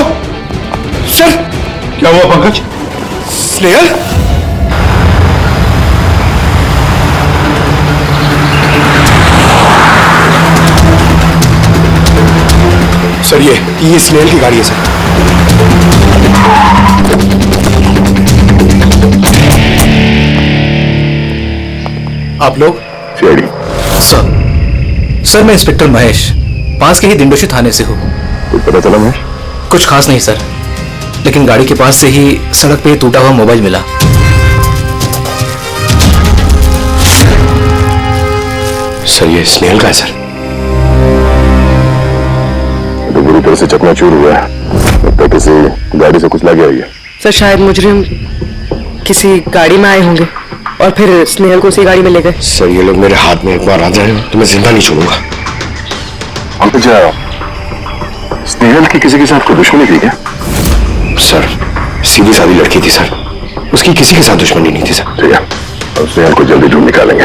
sir. क्या हुआ पंकज? स्नेहल। सर ये स्नेहल की गाड़ी है सर। आप लोग? सीआईडी। सर मैं इंस्पेक्टर महेश, पास के ही दिंडोशी थाने से हूँ। कुछ पता चला महेश? कुछ खास नहीं सर, लेकिन गाड़ी के पास से ही सड़क पे टूटा हुआ मोबाइल मिला। सर ये स्नेहल का है सर। तो बुरी तरह से चकनाचूर हुआ है, लगता है किसी गाड़ी से कुछ लग गया है। सर शायद मुजरिम किसी गाड़ी में आए होंगे और फिर स्नेहल को उसी गाड़ी में ले गए। सर ये लोग मेरे हाथ में एक बार आ जाए तो मैं जिंदा नहीं छोड़ूंगा। पंकज, स्नेहल की किसी के साथ कोई दुश्मनी थी क्या? सर सीधी सादी लड़की थी सर, उसकी किसी के साथ दुश्मनी नहीं थी सर। ठीक है, अब स्नेहल को जल्दी ढूंढ निकालेंगे।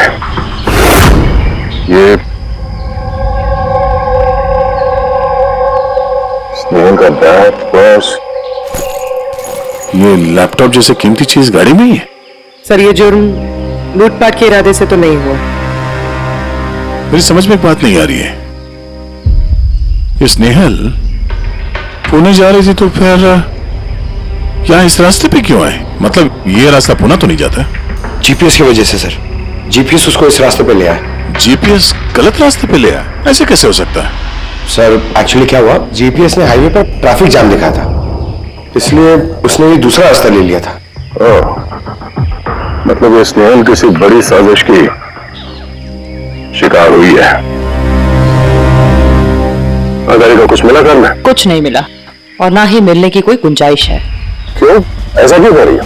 ये स्नेहल का बैग, पर्स, ये लैपटॉप जैसे कीमती चीज गाड़ी में ही है? सर ये जुर्म लूटपाट के इरादे से तो नहीं हुआ। मेरी समझ में एक बात नहीं आ रही है, ये स्नेहल पुणे जा रही थी तो फिर यहाँ इस रास्ते पे क्यों आए? मतलब ये रास्ता पुणे तो नहीं जाता? जीपीएस की वजह से सर, जीपीएस उसको इस रास्ते पे ले आया। जीपीएस गलत रास्ते पे ले आया? ऐसे कैसे हो सकता है? सर एक्चुअली क्या हुआ, जीपीएस ने हाईवे पर ट्रैफिक जाम दिखा था, इसलिए उसने ये दूसरा रास्ता ले लिया था। मतलब ये स्नेहल किसी बड़ी साजिश की शिकार हुई है। गाड़ी का कुछ मिला घर में? कुछ नहीं मिला और ना ही मिलने की कोई गुंजाइश है। क्यों, ऐसा क्यों कर रही हो?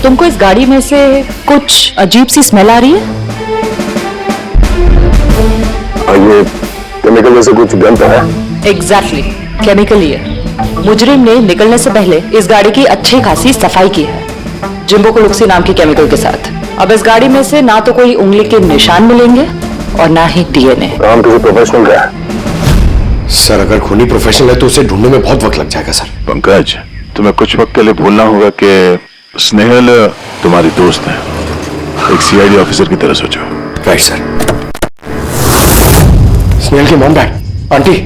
तुमको इस गाड़ी में से कुछ अजीब सी स्मेल आ रही है? ये केमिकल जैसे कुछ गंध है। एग्जैक्टली, केमिकल ही है। मुजरिम ने निकलने से पहले इस गाड़ी की अच्छी खासी सफाई की है, जिम्बो कोलुक्सी नाम की केमिकल के साथ। अब इस गाड़ी में से ना तो कोई उंगली के निशान मिलेंगे और ना ही डीएनए। काम किसी प्रोफेशनल का है। सर अगर खूनी प्रोफेशनल है तो उसे ढूंढने में बहुत वक्त लग जाएगा सर। पंकज, तुम्हें कुछ वक्त के लिए भूलना होगा कि स्नेहल तुम्हारी दोस्त है। एक सीआईडी ऑफिसर की तरह सोचो। Right sir. स्नेहल की मॉम डैड। आंटी।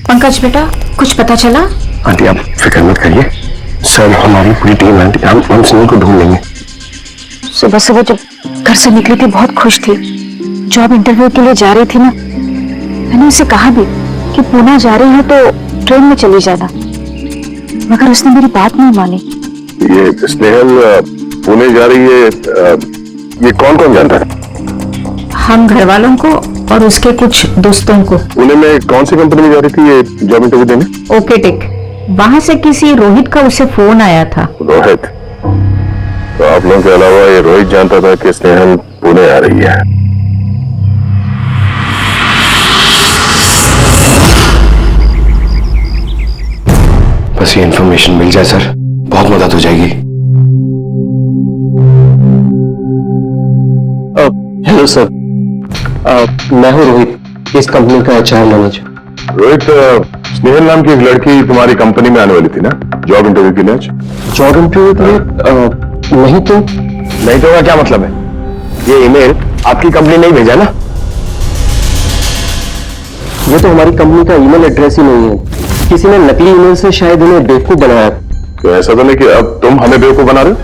पंकज बेटा, कुछ पता चला? आंटी आप फिक्र मत करिए, सर हमारी पूरी टीम है, हम स्नेहल को ढूंढ लेंगे। सुबह सुबह जब घर से निकली थी बहुत खुश थी, जॉब इंटरव्यू के लिए जा रही थी ना, मैंने उसे कहा भी कि पुणे जा रही है तो ट्रेन में चली जाना, मगर उसने मेरी बात नहीं मानी। ये स्नेहल पुणे जा रही है, ये कौन कौन जानता है? हम घर वालों को और उसके कुछ दोस्तों को। पुणे में कौन सी कंपनी में जा रही थी ये जॉब इंटरव्यू देने? Okay take. वहां से किसी रोहित का उसे फोन आया था। रोहित? तो आप लोगों के अलावा ये रोहित जानता था कि स्नेहल पुणे आ रही है। बस ये इन्फॉर्मेशन मिल जाए सर, बहुत मदद हो जाएगी। हेलो सर, मैं हूँ रोहित, इस कंपनी का HR मैनेजर। रोहित, स्नेहल नाम की एक लड़की तुम्हारी कंपनी में आने वाली थी ना जॉब इंटरव्यू के लिए? जॉब इंटरव्यू के लिए? नहीं तो का क्या मतलब है? ये ईमेल आपकी कंपनी नहीं भेजा ना? ये तो हमारी कंपनी का ईमेल एड्रेस ही नहीं है, किसी ने नकली ईमेल से शायद उन्हें बेवकूफ बनाया। तो ऐसा तो नहीं कि अब तुम हमें बेवकूफ बना रहे हो?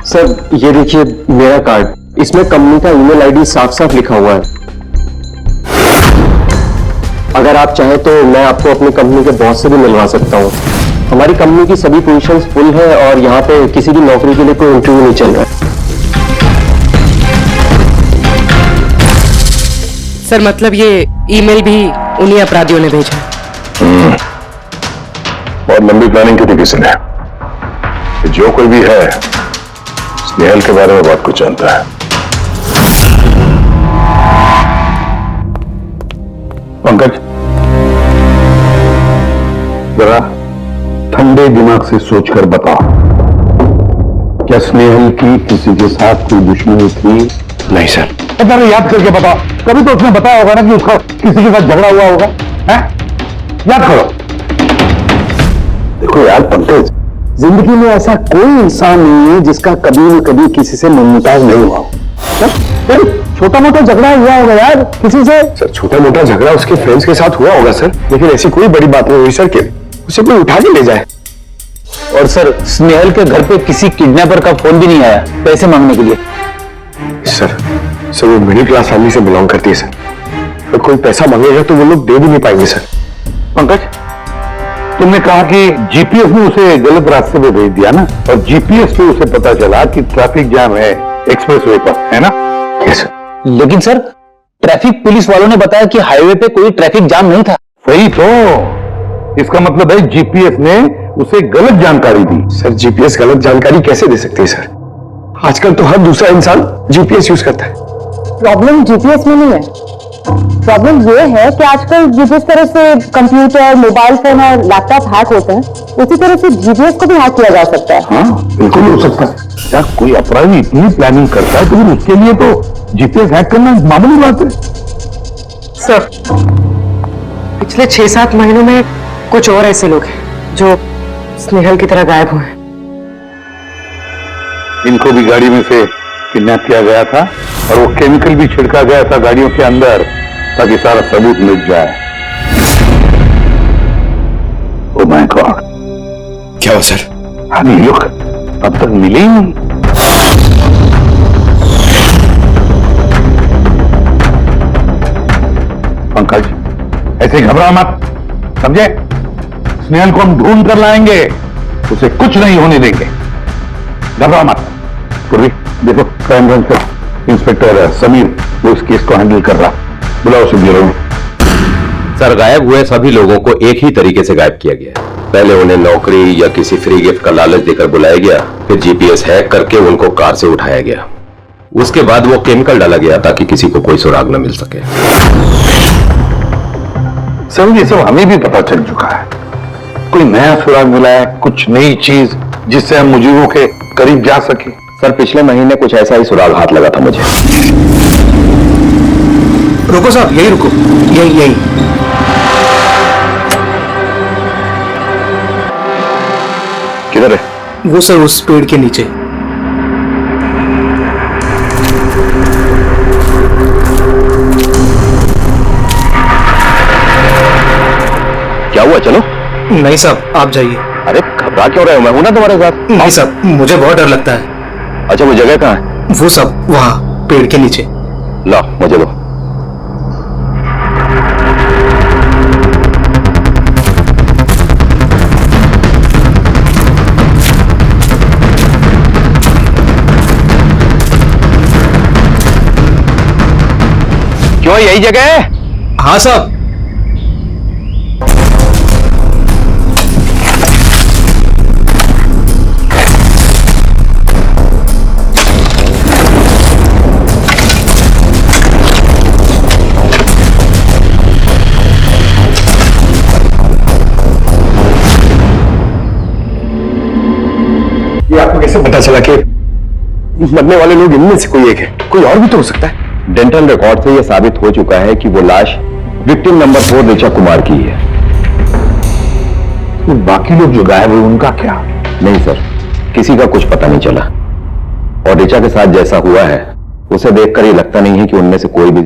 सर ये देखिए मेरा कार्ड, इसमें कंपनी का ईमेल आईडी साफ साफ लिखा हुआ है। अगर आप चाहें तो मैं आपको अपनी कंपनी के बॉस से भी मिलवा सकता हूँ। हमारी कंपनी की सभी पोजीशंस फुल है और यहाँ पे किसी भी नौकरी के लिए कोई इंटरव्यू नहीं चल रहा है। सर मतलब ये ईमेल भी उन्हीं अपराधियों ने भेजा है। बहुत लंबी प्लानिंग की थी किसी ने। जो कोई भी है स्नेहल के बारे में बहुत कुछ जानता है। पंकज, जरा ठंडे दिमाग से सोचकर बताओ, क्या स्नेहल की किसी के साथ कोई दुश्मनी थी? नहीं सर। जरा याद करके बताओ, कभी तो उसने बताया होगा ना कि उसका किसी के साथ झगड़ा हुआ होगा, हैं? याद करो। देखो यार पंकज, जिंदगी में ऐसा कोई इंसान नहीं है जिसका कभी न कभी किसी से मनमुटाव नहीं हुआ हो। छोटा मोटा झगड़ा हुआ होगा यार किसी से। सर छोटा मोटा झगड़ा उसके फ्रेंड्स के साथ हुआ होगा सर, लेकिन ऐसी कोई बड़ी बात नहीं हुई सर कि उसे कोई उठा के ले जाए। और सर स्नेहल के घर पे किसी किडनैपर का फोन भी नहीं आया पैसे मांगने के लिए। सर वो मिडिल क्लास फैमिली से बिलोंग करती है सर, अगर कोई पैसा मांगेगा तो वो लोग दे भी नहीं पाएंगे सर। पंकज, तुमने कहा कि जीपीएस ने उसे गलत रास्ते पे भेज दिया ना, और जीपीएस पे उसे पता चला कि ट्रैफिक जाम है एक्सप्रेसवे पर, है ना? Yes sir. लेकिन सर ट्रैफिक पुलिस वालों ने बताया कि हाईवे पे कोई ट्रैफिक जाम नहीं था। वही तो, इसका मतलब है जीपीएस ने उसे गलत जानकारी दी। सर जीपीएस गलत जानकारी कैसे दे सकती है सर? आजकल तो हर दूसरा इंसान जीपीएस यूज करता है। प्रॉब्लम जीपीएस में नहीं है, प्रॉब्लम ये है कि आजकल जिस तरह से कंप्यूटर, मोबाइल फोन और लैपटॉप हैक होते हैं, उसी तरह से जीपीएस को भी हैक किया जा सकता है। हाँ बिल्कुल हो सकता है। क्या कोई अपराधी इतनी प्लानिंग करता है तो फिर उसके लिए तो जीपीएस हैक करना मामूली बात है। सर पिछले 6-7 महीनों में कुछ और ऐसे लोग हैं जो स्नेहल की तरह गायब हुए हैं। इनको भी गाड़ी में से किडनैप किया गया था और वो केमिकल भी छिड़का गया था गाड़ियों के अंदर ताकि सारा सबूत मिल जाए। ओ माय गॉड, क्या हुआ सर? अभी लोग अब तक मिले ही नहीं। पंकज ऐसे घबरा मत, समझे? स्नेहल को हम ढूंढ कर लाएंगे, उसे कुछ नहीं होने देंगे, घबरा मत। पूर्वी देखो, क्राइम ब्रांच का इंस्पेक्टर समीर वो इस केस को हैंडल कर रहा, बुलाओ उसे ब्यूरो में। सर गायब हुए सभी लोगों को एक ही तरीके से गायब किया गया। पहले उन्हें नौकरी या किसी फ्री गिफ्ट का लालच देकर बुलाया गया, फिर जीपीएस हैक करके उनको कार से उठाया गया, उसके बाद वो केमिकल डाला गया ताकि किसी को कोई सुराग न मिल सके। सर ये सब हमें भी पता चल चुका है, कोई नया सुराग मिला है, कुछ नई चीज जिससे हम मुजीबों के करीब जा सके? सर पिछले महीने कुछ ऐसा ही सुराग हाथ लगा था मुझे। रुको साहब, यही रुको, यही। किधर है? वो सर उस पेड़ के नीचे। क्या हुआ, चलो? नहीं साहब, आप जाइए। अरे घबरा क्यों रहे हो, मैं हूं ना तुम्हारे साथ। नहीं साहब, मुझे बहुत डर लगता है। अच्छा वो जगह कहाँ है? वो सब वहाँ पेड़ के नीचे। ला मुझे लो। क्यों यही जगह है? हाँ साहब। ये आपको कैसे पता चला कि मरने वाले लोग इनमें से कोई एक है? कोई और भी तो हो सकता है। डेंटल रिकॉर्ड से यह साबित हो चुका है कि वो लाश विक्टिम नंबर 4 ऋचा कुमार की है। तो बाकी लोग जो गायब हुए उनका क्या? नहीं सर, किसी का कुछ पता नहीं चला। और ऋचा के साथ जैसा हुआ है उसे देखकर ये लगता नहीं है कि उनमें से कोई भी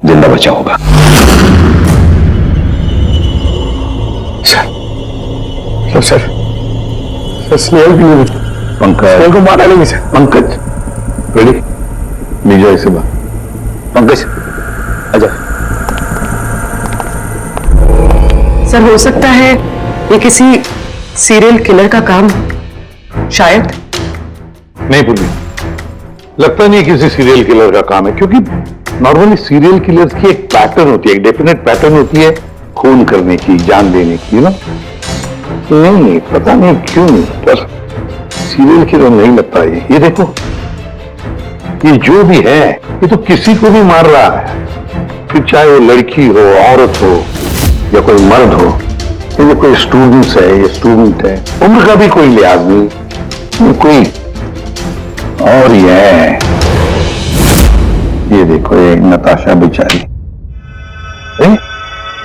जिंदा बचा होगा। सर स्नेहल भी नहीं, पंकज को मारा नहीं सर। पंकज रेडी लीजिए ऐसे बात। पंकज आजा। सर हो सकता है ये किसी सीरियल किलर का काम, शायद। नहीं पूर्वी, लगता नहीं किसी सीरियल किलर का काम है, क्योंकि नॉर्मली सीरियल किलर्स की एक पैटर्न होती है, एक डेफिनेट पैटर्न होती है खून करने की, जान देने की, ना। नहीं पता नहीं क्यों, पर सीरियल किलर नहीं लगता ये देखो, ये जो भी है ये तो किसी को भी मार रहा है, फिर चाहे वो लड़की हो, औरत हो या कोई मर्द हो। ये कोई स्टूडेंट्स है, ये स्टूडेंट है, उम्र का भी कोई लिहाज नहीं, ये कोई और ये है। ये देखो ये नताशा बेचारी,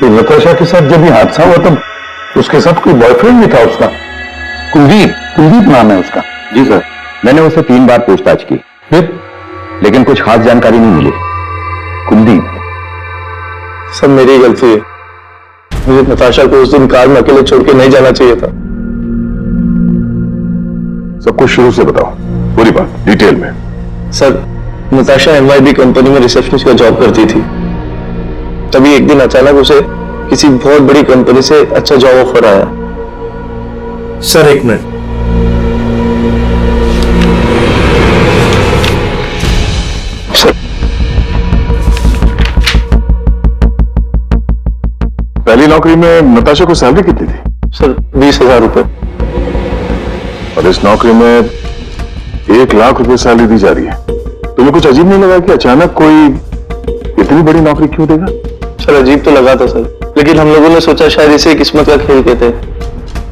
ये नताशा के साथ जब ये हादसा हुआ तब उसके साथ कोई बॉयफ्रेंड भी था उसका, कुलदीप नाम है उसका। जी सर, मैंने उससे 3 बार पूछताछ की, फिर लेकिन कुछ खास जानकारी नहीं मिली। कुलदीप, सब मेरी गलती है। मुझे नताशा को उस दिन कार में अकेले छोड़ के नहीं जाना चाहिए था। सब कुछ शुरू से बताओ, पूरी बात डिटेल में। सर, नताशा NYB कंपनी में रिसेप्शनिस्ट का जॉब करती थी। तभी एक दिन अचानक उसे किसी बहुत बड़ी कंपनी से अच्छा जॉब ऑफर आया। सर एक मिनट। पहली नौकरी में नताशा को सैलरी कितनी थी? सर 20,000 रुपए। और इस नौकरी में 1 लाख रुपए सैलरी दी जा रही है। तुम्हें कुछ अजीब नहीं लगा कि अचानक कोई इतनी बड़ी नौकरी क्यों देगा? सर अजीब तो लगा था सर, लेकिन हम लोगों ने सोचा शायद इसे किस्मत का खेल कहते हैं,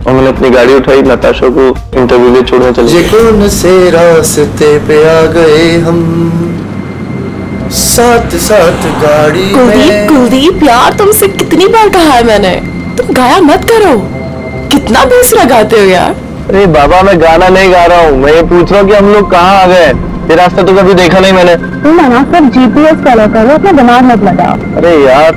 और मैंने अपनी गाड़ी उठाई, नताशा को इंटरव्यू लिए छोड़ने चले। कौन से रास्ते पे आ गए हम, साथ साथ गाड़ी में। कुलदीप यार, तुमसे कितनी बार कहा है मैंने, तुम गाया मत करो, कितना बेस लगाते हो यार। अरे बाबा, मैं गाना नहीं गा रहा हूँ, मैं ये पूछ रहा हूँ कि हम लोग कहाँ आ गए। ये रास्ता तो कभी देखा नहीं मैंने। तुम ना सब GPS फॉलो करो, अपना दिमाग मत लगाओ। अरे यार,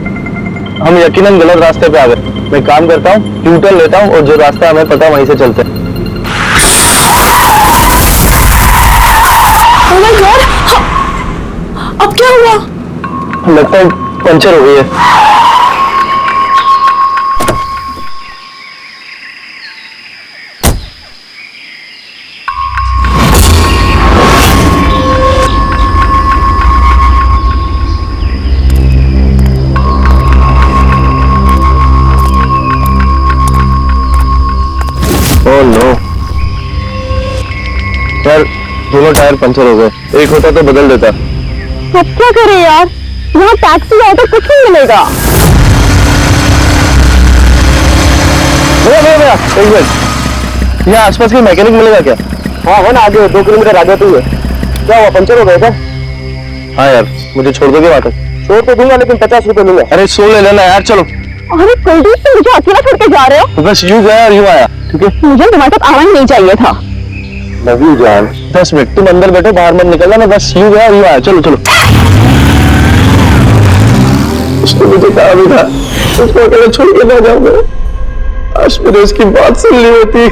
हम यकीनन गलत रास्ते पे आ गए। मैं काम करता हूँ, ट्यूटर लेता हूँ और जो रास्ता हमें पता वहीं से चलते हैं। Oh my God! अब क्या हुआ? लगता है पंचर हो गई है। ओह नो यार, दोनों टायर पंचर हो गए। एक होता तो बदल देता। अब क्या करें यार, यहाँ टैक्सी ऑटो कुछ नहीं मिलेगा। भैया एक मिनट, यहाँ आसपास कोई मैकेनिक मिलेगा क्या? हाँ है ना, आगे 2 किलोमीटर आगे तो ही है। क्या हुआ, पंचर हो गया क्या? हाँ यार, मुझे छोड़ दोगे वहां तक? छोड़ तो दूंगा लेकिन 50 रुपए लूंगा। अरे 16 ले लेना यार, चलो। अरे कुलदीप तुम मुझे अकेला छोड़ के जा रहे हो? तो बस यूं गया और यूं आया, ठीक है? मुझे तुम्हारे तक आना ही नहीं चाहिए था। लव यू जान। 10 मिनट तुम अंदर बैठो, बाहर मत निकलना, मैं बस यूं गया और यूं आया। चलो चलो। उसने मुझे कहा भी था उसको अकेला छोड़ के ना जाऊंगा। आज मैंने उसकी बात सुन ली होती।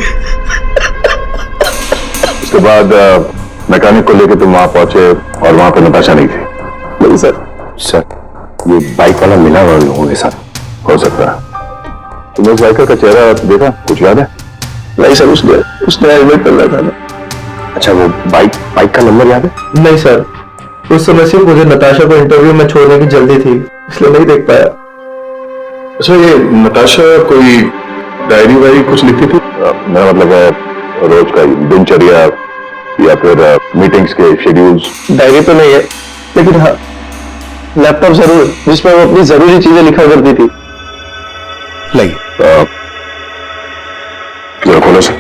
उसके बाद मैकेनिक को लेकर तुम वहां पहुंचे और वहां पर नताशा नहीं थी? नहीं सर। सर, ये बाइक वाला मिला हुआ लोगों के साथ हो सकता है। तुमने उस बाइकर का चेहरा देखा, कुछ याद है? नहीं सर, उसने हेलमेट पहना था ना। अच्छा, वो बाइक का नंबर याद है? नहीं सर, उस समय सिर्फ मुझे नताशा को इंटरव्यू में छोड़ने की जल्दी थी, इसलिए नहीं देख पाया। अच्छा, ये नताशा कोई डायरी वायरी कुछ लिखती थी? मेरा मतलब है रोज का दिनचर्या या फिर मीटिंग्स के शेड्यूल्स? डायरी तो नहीं है, लेकिन हाँ लैपटॉप जरूर, जिसमें वो अपनी जरूरी चीजें लिखा करती थी। नहीं, जरा खोलो सर।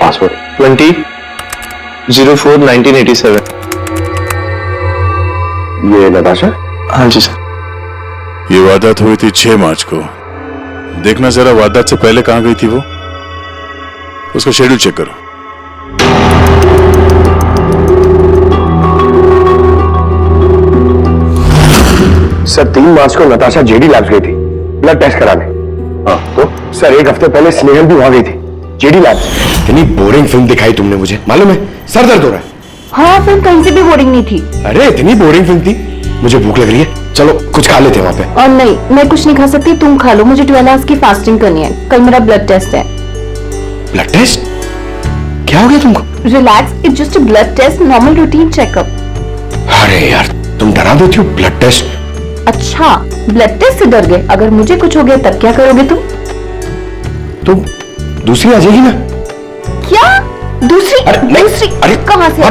पासवर्ड 20/04/1987। ये नताशा? हाँ जी सर। ये वारदात हुई थी 6 मार्च को। देखना जरा वारदात से पहले कहां गई थी वो, उसका शेड्यूल चेक करो। सर 3 मार्च को नताशा जेडी लैब्स गई थी ब्लड टेस्ट कराने। हाँ तो सर 1 हफ्ते पहले स्नेहल भी वहां गई थी जेडी लैब्स। इतनी बोरिंग फिल्म दिखाई तुमने मुझे, मालूम है सर दर्द हो रहा है। हाँ फिल्म कहीं से भी बोरिंग नहीं थी। अरे इतनी बोरिंग फिल्म थी, मुझे भूख लग रही है, चलो कुछ खा लेते हैं वहां पे। और नहीं, मैं कुछ नहीं खा सकती, तुम खा लो, मुझे 12 आवर्स की फास्टिंग करनी है, कल मेरा ब्लड टेस्ट है। Blood test? क्या हो गया तुमको? Relax, it's just a blood test, normal routine checkup. अरे यार तुम डरा देती हो। Blood test? अच्छा, ब्लड टेस्ट से डर गए, अगर मुझे कुछ हो गया तब क्या करोगे तुम? तुम दूसरी आ जाएगी ना? क्या दूसरी? दूसरी कहाँ से?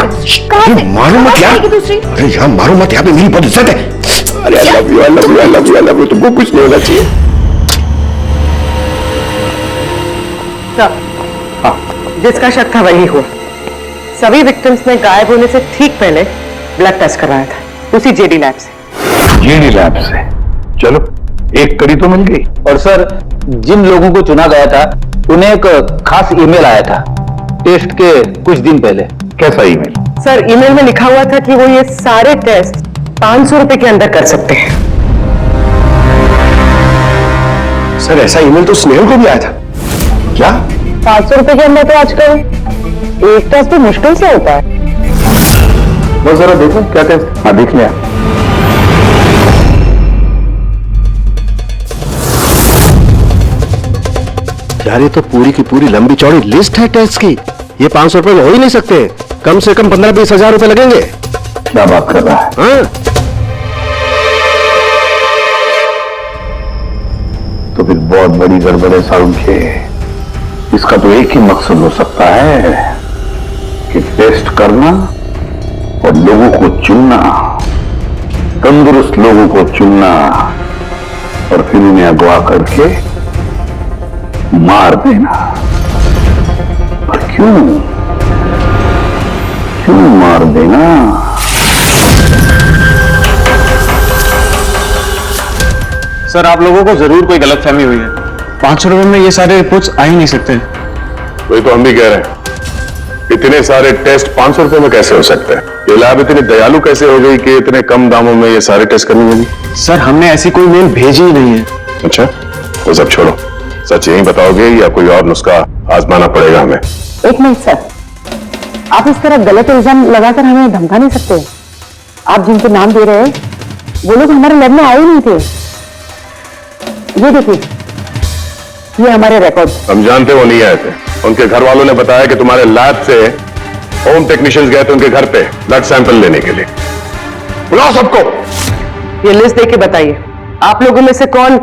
कहाँ से? मारो मत यार। दूसरी? अरे यार मारो मत, यहाँ पे मेरी बहुत इज्जत है। अरे I love you, I love you, I love you, I love you, तुमको कुछ नहीं होना चाहिए। जिसका शक था वही हुआ। सभी विक्टिम्स ने गायब होने से ठीक पहले ब्लड टेस्ट करवाया था उसी जेडी लैब से। जेडी लैब से? चलो एक कड़ी तो मिल गई। और सर जिन लोगों को चुना गया था उन्हें एक खास ईमेल आया था टेस्ट के कुछ दिन पहले। कैसा ईमेल? सर ईमेल में लिखा हुआ था कि वो ये सारे टेस्ट 500 रुपए के अंदर कर सकते हैं। सर ऐसा ईमेल तो स्नेहल को भी आया था। क्या 500 रुपए के अंदर? तो आजकल एक टेस्ट तो मुश्किल से होता है। बस जरा देखो क्या टेस्ट। हाँ देख लिया। यार ये तो पूरी की पूरी लंबी चौड़ी लिस्ट है टेस्ट की। ये 500 रुपए में हो ही नहीं सकते, कम से कम 15-20 हजार रुपए लगेंगे। क्या बात कर रहा है? हाँ? तो फिर बहुत बड़ी गड़बड़ है सारुण के। इसका तो एक ही मकसद हो सकता है कि टेस्ट करना और लोगों को चुनना, तंदुरुस्त लोगों को चुनना और फिर उन्हें अगवा करके मार देना। पर क्यों मार देना? सर आप लोगों को जरूर कोई गलतफहमी हुई है। 500 रुपए में ये सारे रिपोर्ट्स आ ही नहीं सकते। वही तो हम भी कह रहे हैं, इतने सारे टेस्ट 500 रुपए में कैसे हो सकते हैं? ये लैब इतनी दयालु कैसे हो गई कि इतने कम दामों में ये सारे टेस्ट करने लगी? सर हमने ऐसी कोई मेल भेजी ही नहीं है। अच्छा वो सब छोड़ो, सच यही बताओगे या कोई और नुस्खा आजमाना पड़ेगा हमें? एक मिनट सर, आप इस तरह गलत इल्जाम लगाकर हमें धमका नहीं सकते। आप जिनके नाम दे रहे हैं वो लोग हमारे लैब में आए नहीं थे। ये देखिए, ये हमारे रिकॉर्ड। हम जानते वो नहीं आए थे। उनके घर वालों ने बताया कि तुम्हारे लैब से होम टेक्नीशियंस गए थे उनके घर पे ब्लड सैंपल लेने के लिए। बुलाओ सबको। ये लिस्ट देख के बताइए, आप लोगों में से कौन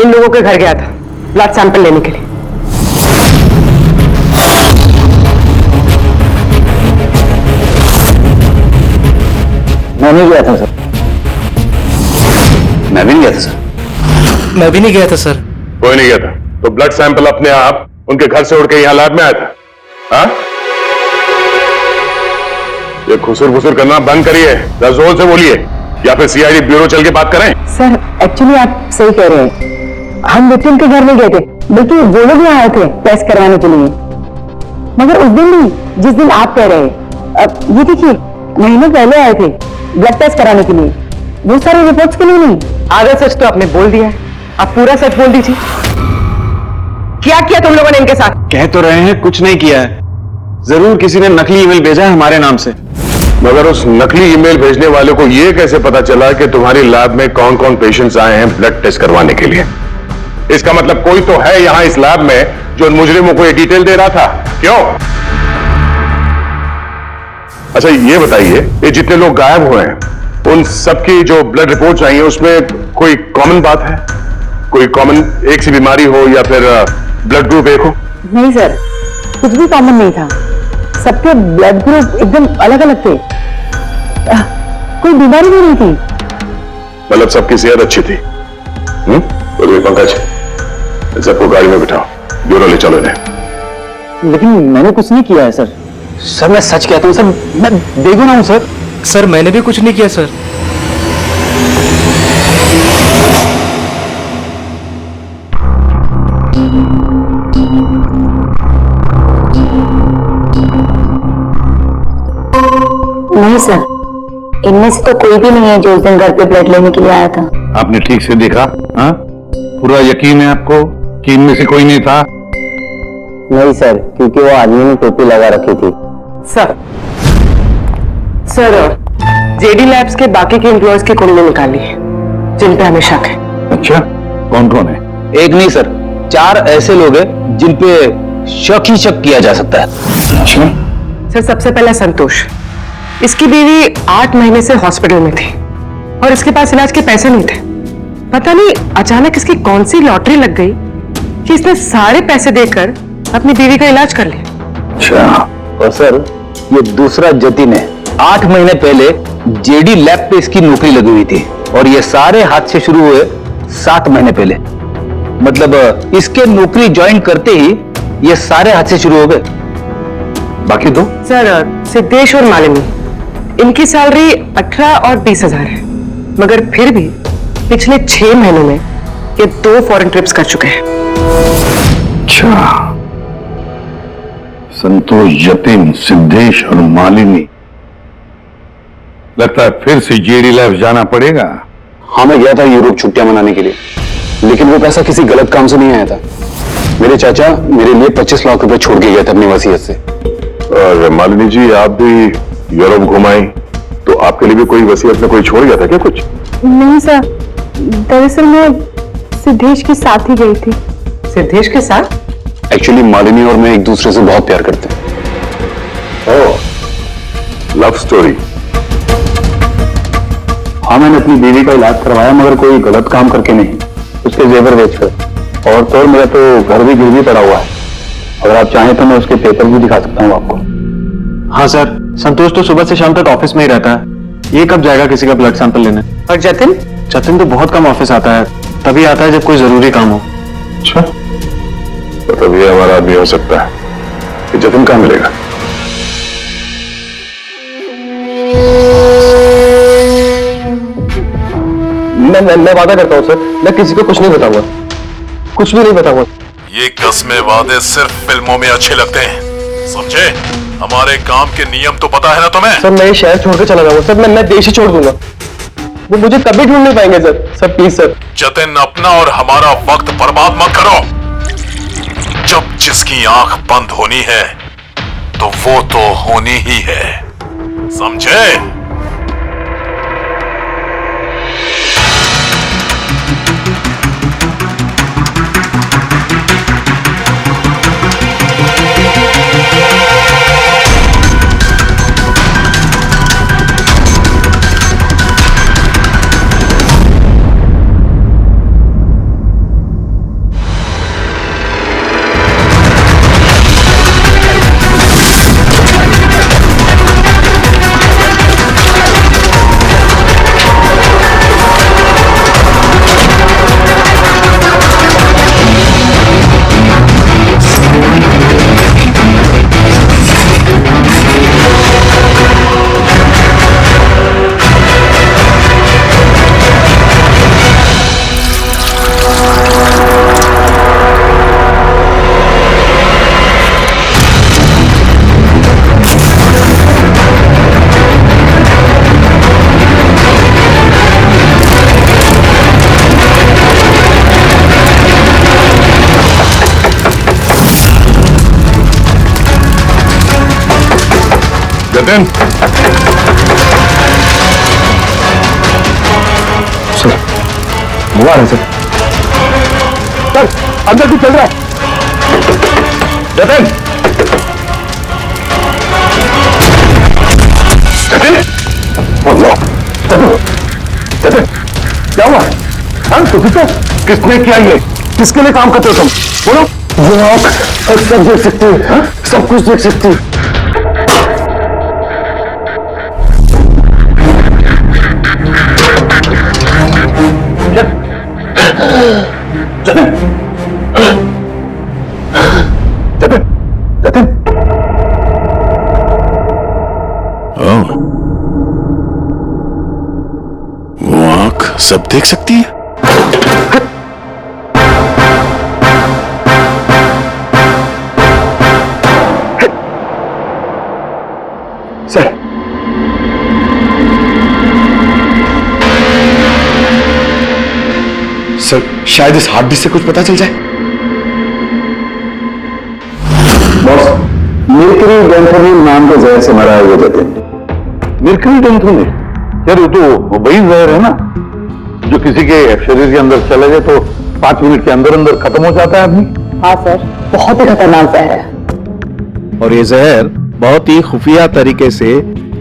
इन लोगों के घर गया था ब्लड सैंपल लेने के लिए? मैं नहीं गया था सर। मैं भी नहीं गया था सर। मैं भी नहीं गया था सर। कोई नहीं गया था, तो ब्लड सैंपल अपने आप उनके घर से उड़ के यहां लैब में आया था? हाँ? ये खुसुर फुसुर करना बंद करिए, जरा जोर से बोलिए, या फिर सीआईडी ब्यूरो चल के बात करें। सर एक्चुअली आप सही कह रहे हैं, हम विक्टिम के घर में गए थे, बल्कि वो लोग यहाँ आए थे टेस्ट करवाने के लिए। मगर उस दिन नहीं जिस दिन आप कह रहे हैं। अब ये देखिए, महीनों पहले आए थे ब्लड टेस्ट कराने के लिए, वो सारे रिपोर्ट्स के लिए नहीं। आधा सच तो आपने बोल दिया है, आप पूरा सच बोल दीजिए। क्या किया तुम लोगों ने इनके साथ? कह तो रहे हैं कुछ नहीं किया है, जरूर किसी ने नकली ईमेल भेजा है हमारे नाम से। मगर उस नकली ईमेल भेजने वाले को यह कैसे पता चला कि तुम्हारी लैब में कौन कौन पेशेंट्स आए हैं ब्लड टेस्ट करवाने के लिए? इसका मतलब कोई तो है यहां इस लैब में जो उन मुजरिमों को ये डिटेल दे रहा था, क्यों? अच्छा ये बताइए, ये जितने लोग गायब हुए हैं उन सबकी जो ब्लड रिपोर्ट्स आई हैं उसमें कोई कॉमन बात है? कोई कॉमन एक सी बीमारी हो या फिर ब्लड ग्रुप एक हो? नहीं सर, कुछ भी कॉमन नहीं था, सबके ब्लड ग्रुप एकदम अलग अलग थे, कोई बीमारी भी नहीं थी। मतलब सबकी सेहत अच्छी थी? बोलिए पंकज, सबको गाड़ी में बिठाओ, ब्यूरो ले चलो इन्हें। लेकिन मैंने कुछ नहीं किया है सर। सर मैं सच कहता हूँ सर, मैं बेगुनाह हूँ सर। सर मैंने भी कुछ नहीं किया सर। नहीं सर, इनमें से तो कोई भी नहीं है जो उस दिन घर पे ब्लड लेने के लिए आया था। आपने ठीक से देखा? हाँ, पूरा यकीन है आपको कि इनमें से कोई नहीं था? नहीं सर, क्योंकि वो आदमी ने टोपी लगा रखी थी। सर जेडी लैब्स के बाकी के एम्प्लॉयज की कुंडली निकाली है जिन पे हमें शक है। अच्छा, कौन कौन है? एक नहीं सर, 4 ऐसे लोग हैं जिन पे शक ही शक किया जा सकता है। अच्छा, सर सबसे पहला संतोष, इसकी बीवी 8 महीने से हॉस्पिटल में थी और इसके पास इलाज के पैसे नहीं थे। पता नहीं अचानक इसकी कौन सी लॉटरी लग गई कि इसने सारे पैसे देकर अपनी बीवी का इलाज कर लिया। अच्छा। और सर ये दूसरा जतिन है, 8 महीने पहले जेडी लैब पे इसकी नौकरी लगी हुई थी और ये सारे हादसे शुरू हुए 7 महीने पहले। मतलब इसके नौकरी ज्वाइन करते ही ये सारे हादसे शुरू हो गए। बाकी 2 सर सिद्धेश और मालिनी, इनकी सैलरी 18 और 20,000 है, मगर फिर भी पिछले 6 महीनों में ये 2 फॉरेन ट्रिप्स कर चुके हैं। अच्छा, संतोष, जतिन, सिद्धेश और मालिनी, लगता है फिर से जेडी लैब जाना पड़ेगा। हाँ मैं गया था यूरोप छुट्टियां मनाने के लिए, लेकिन वो पैसा किसी गलत काम से नहीं आया था। मेरे चाचा मेरे लिए 25 लाख रुपए छोड़ के गए थे अपनी वसीयत से। और मालिनी जी आप भी यूरोप घुमाई, तो आपके लिए भी कोई वसीयत में कोई छोड़ गया था क्या कुछ? नहीं सर, दरअसल मैं सिद्धेश के साथ ही गई थी। सिद्धेश के साथ? एक्चुअली मालिनी और मैं एक दूसरे से बहुत प्यार करते हैं। ओह, लव स्टोरी। हाँ मैंने अपनी बीवी का इलाज करवाया, मगर कोई गलत काम करके नहीं, उसके जेवर बेचकर। और तो और मेरा तो घर भी गिरवी पड़ा हुआ है, अगर आप चाहें तो मैं उसके पेपर भी दिखा सकता हूँ आपको। हाँ सर, संतोष तो सुबह से शाम तक ऑफिस में ही रहता है, ये कब जाएगा किसी का ब्लड सैंपल लेने? और जतिन? जतिन तो बहुत कम ऑफिस आता है, तभी आता है जब कोई जरूरी काम हो। अच्छा, तो तभी हमारा आदमी हो सकता है कि जतिन कहाँ मिलेगा? मैं वादा करता हूँ सर, मैं किसी को कुछ नहीं बताऊंगा, कुछ भी नहीं बताऊंगा। ये कस्में वादे सिर्फ फिल्मों में अच्छे लगते हैं, समझे? हमारे काम के नियम तो पता है ना तुम्हें? सर मैं शहर छोड़ के चला जाऊंगा सर, मैं देश ही छोड़ दूंगा, वो मुझे कभी ढूंढ नहीं पाएंगे सर प्लीज सर। जतिन अपना और हमारा वक्त बर्बाद मत करो। जब जिसकी आंख बंद होनी है तो वो तो होनी ही है, समझे? जतिन, सर वो आ रहा है सर। सर अंदर भी चल रहा है। जतिन, जतिन, जतिन क्या हुआ? हाँ किसने किया ये? किसके लिए काम करते हो तुम? बोलो। वो आप सब देख सकते हैं, हाँ? सब कुछ देख सकते हैं। जतिन, जतिन, जतिन। वो आंख सब देख सकती है। सर सर शायद इस हार्ड डिस्क से कुछ पता चल जाए। बॉस, मिर्करी डेंथोनिल नाम के जहर से मरा है वो जतिन। मिर्करी डेंथोनिल? यार ये तो वही जहर है ना जो किसी के शरीर के अंदर चले जाए तो 5 मिनट के अंदर अंदर खत्म हो जाता है आदमी। हाँ सर, बहुत ही खतरनाक जहर है। और ये जहर बहुत ही खुफिया तरीके से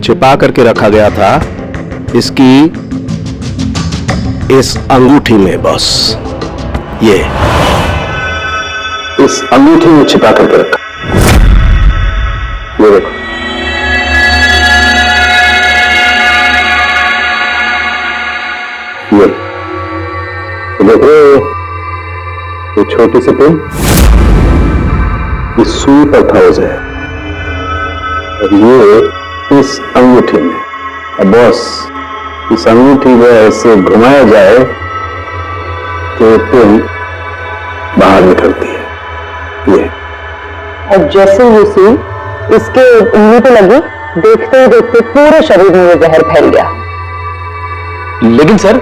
छिपा करके रखा गया था इसकी इस अंगूठी में। बॉस, ये इस अंगूठी में छिपा करके रखा। ये देखो, ये देखो, ये छोटी सी पिन इस सुई पर था जहर, और ये इस अंगूठी में। अब बॉस, इस अंगूठी में ऐसे घुमाया जाए तो पिन बाहर निकलती है। ये और जैसे ये सुई इसके उंगली पे लगी, देखते ही देखते पूरे शरीर में वो जहर फैल गया। लेकिन सर,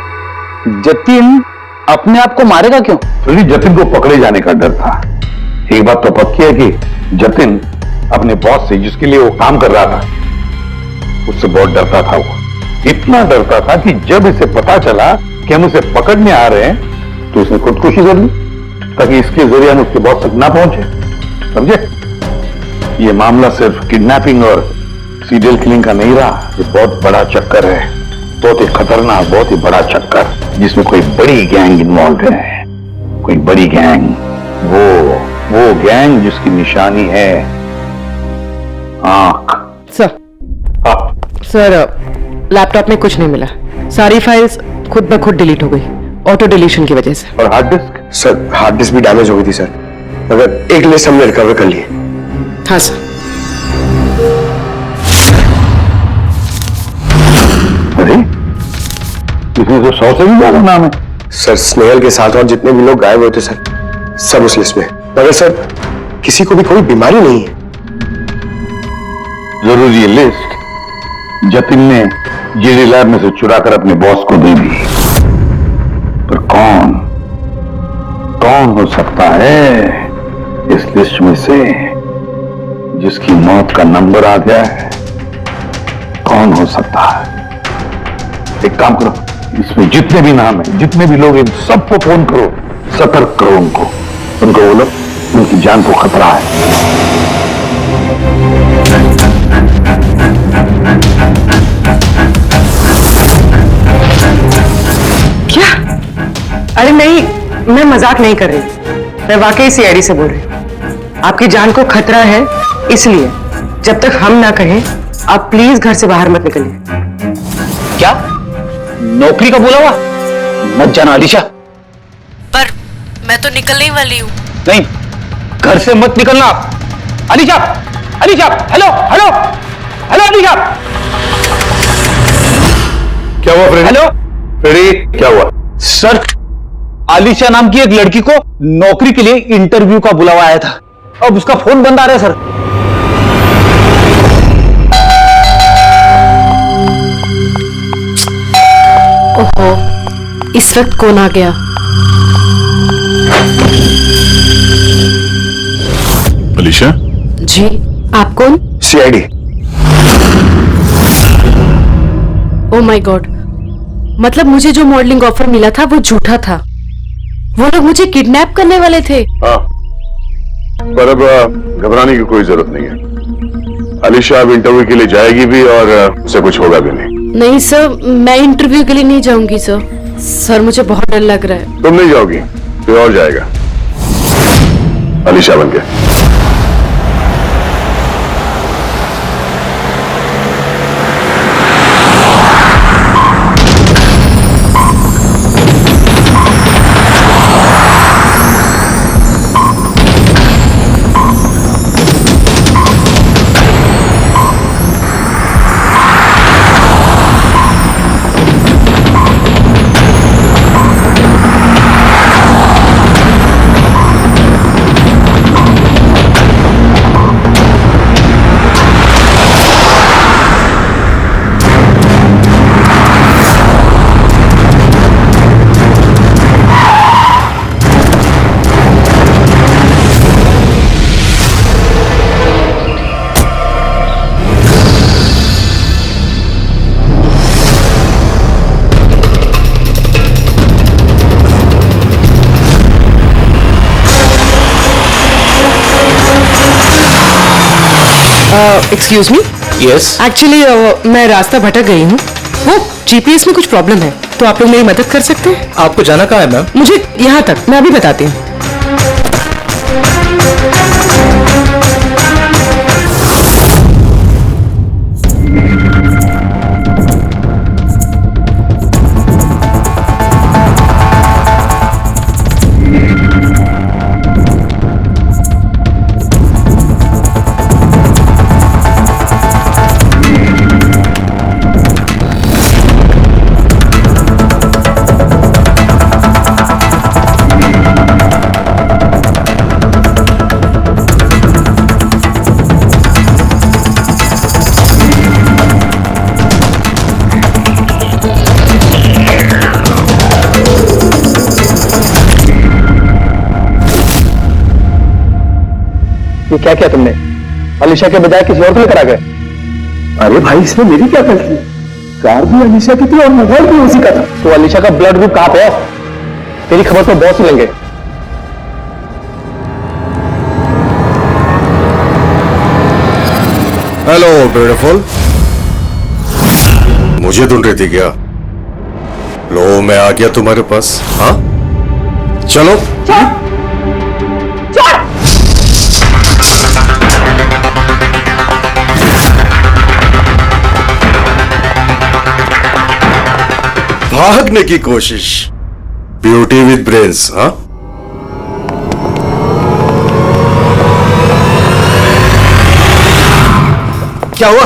जतिन अपने आप को मारेगा क्यों? क्योंकि जतिन को पकड़े जाने का डर था। एक बात तो पक्की है कि जतिन अपने बॉस से, जिसके लिए वो काम कर रहा था, उससे बहुत डरता था। वो इतना डरता था कि जब इसे पता चला कि हम उसे पकड़ने आ रहे हैं तो उसने खुदकुशी कर ली ताकि इसके जरिए हम उसके बॉस तक ना पहुंचे। समझे? ये मामला सिर्फ किडनैपिंग और सीरियल किलिंग का नहीं रहा, ये बहुत बड़ा चक्कर है, बहुत ही खतरनाक, बहुत ही बड़ा चक्कर, जिसमें कोई बड़ी गैंग इन्वॉल्व है। कोई बड़ी गैंग, वो गैंग जिसकी निशानी है आंख। सर, सर लैपटॉप में कुछ नहीं मिला। सारी फाइल्स खुद ब खुद डिलीट हो गई, ऑटो डिलीशन की वजह से। और hard disk? Sir hard disk भी डैमेज हो गई थी सर, मगर एक लिस्ट हमने रिकवर कर ली है। हाँ सर। अरे इसमें तो 100 से भी ज्यादा नाम है। सर स्नेहल के साथ और जितने भी लोग गायब हुए थे सर, सब उस लिस्ट में। मगर सर किसी को भी कोई बीमारी नहीं है। जरूर ये लिस्ट जतिन ने जेडी लैब में से चुराकर अपने बॉस को दे दी, पर कौन हो सकता है इस लिस्ट में से जिसकी मौत का नंबर आ गया है? कौन हो सकता है? एक काम करो, इसमें जितने भी नाम है, जितने भी लोग, इन सबको फोन करो, सतर्क करो उनको बोलो उनकी जान को खतरा है। क्या? अरे नहीं, मैं मजाक नहीं कर रही, मैं वाकई सीआईडी से बोल रही हूँ। आपकी जान को खतरा है, इसलिए जब तक हम ना कहें आप प्लीज घर से बाहर मत निकलिए। क्या नौकरी का बोला हुआ? मत जाना अलीशा। पर मैं तो निकलने वाली हूँ। नहीं, घर से मत निकलना। Alisha, Alisha, hello hello hello Alisha. क्या हुआ फ्रेडी? हेलो फ्रेडी, क्या हुआ? सर, आलिशा नाम की एक लड़की को नौकरी के लिए इंटरव्यू का बुलावा आया था, अब उसका फोन बंद आ रहा है सर। ओहो, इस वक्त कौन आ गया? अलीशा? जी, आप कौन? सीआईडी। ओह माय गॉड, मतलब मुझे जो मॉडलिंग ऑफर मिला था वो झूठा था। वो लोग मुझे किडनैप करने वाले थे। हाँ, पर अब घबराने की कोई जरूरत नहीं है। अलीशा अब इंटरव्यू के लिए जाएगी भी और उसे कुछ होगा भी नहीं। नहीं सर, मैं इंटरव्यू के लिए नहीं जाऊंगी सर। सर मुझे बहुत डर लग रहा है। तुम नहीं जाओगी, कोई और जाएगा अलीशा बनके। Excuse me. यस। एक्चुअली मैं रास्ता भटक गई हूँ। वो जीपीएस में कुछ प्रॉब्लम है, तो आप लोग मेरी मदद कर सकते हैं? आपको जाना कहाँ है मैम? मुझे यहाँ तक, मैं अभी बताती हूँ। ये क्या किया तुमने? अलीशा के बजाय किसी और को लेकर आ गए? अरे भाई, इसमें मेरी क्या गलती? कार भी अलीशा की थी और मोबाइल भी उसी का था। तो अलीशा का ब्लड ग्रुप कहां पे है? तेरी खबर तो बॉस ही लेंगे। हेलो ब्यूटीफुल, मुझे ढूंढ रही थी क्या? लो, मैं आ गया तुम्हारे पास। हाँ, चलो। भागने की कोशिश, ब्यूटी विद ब्रेन्स। हाँ, क्या हुआ?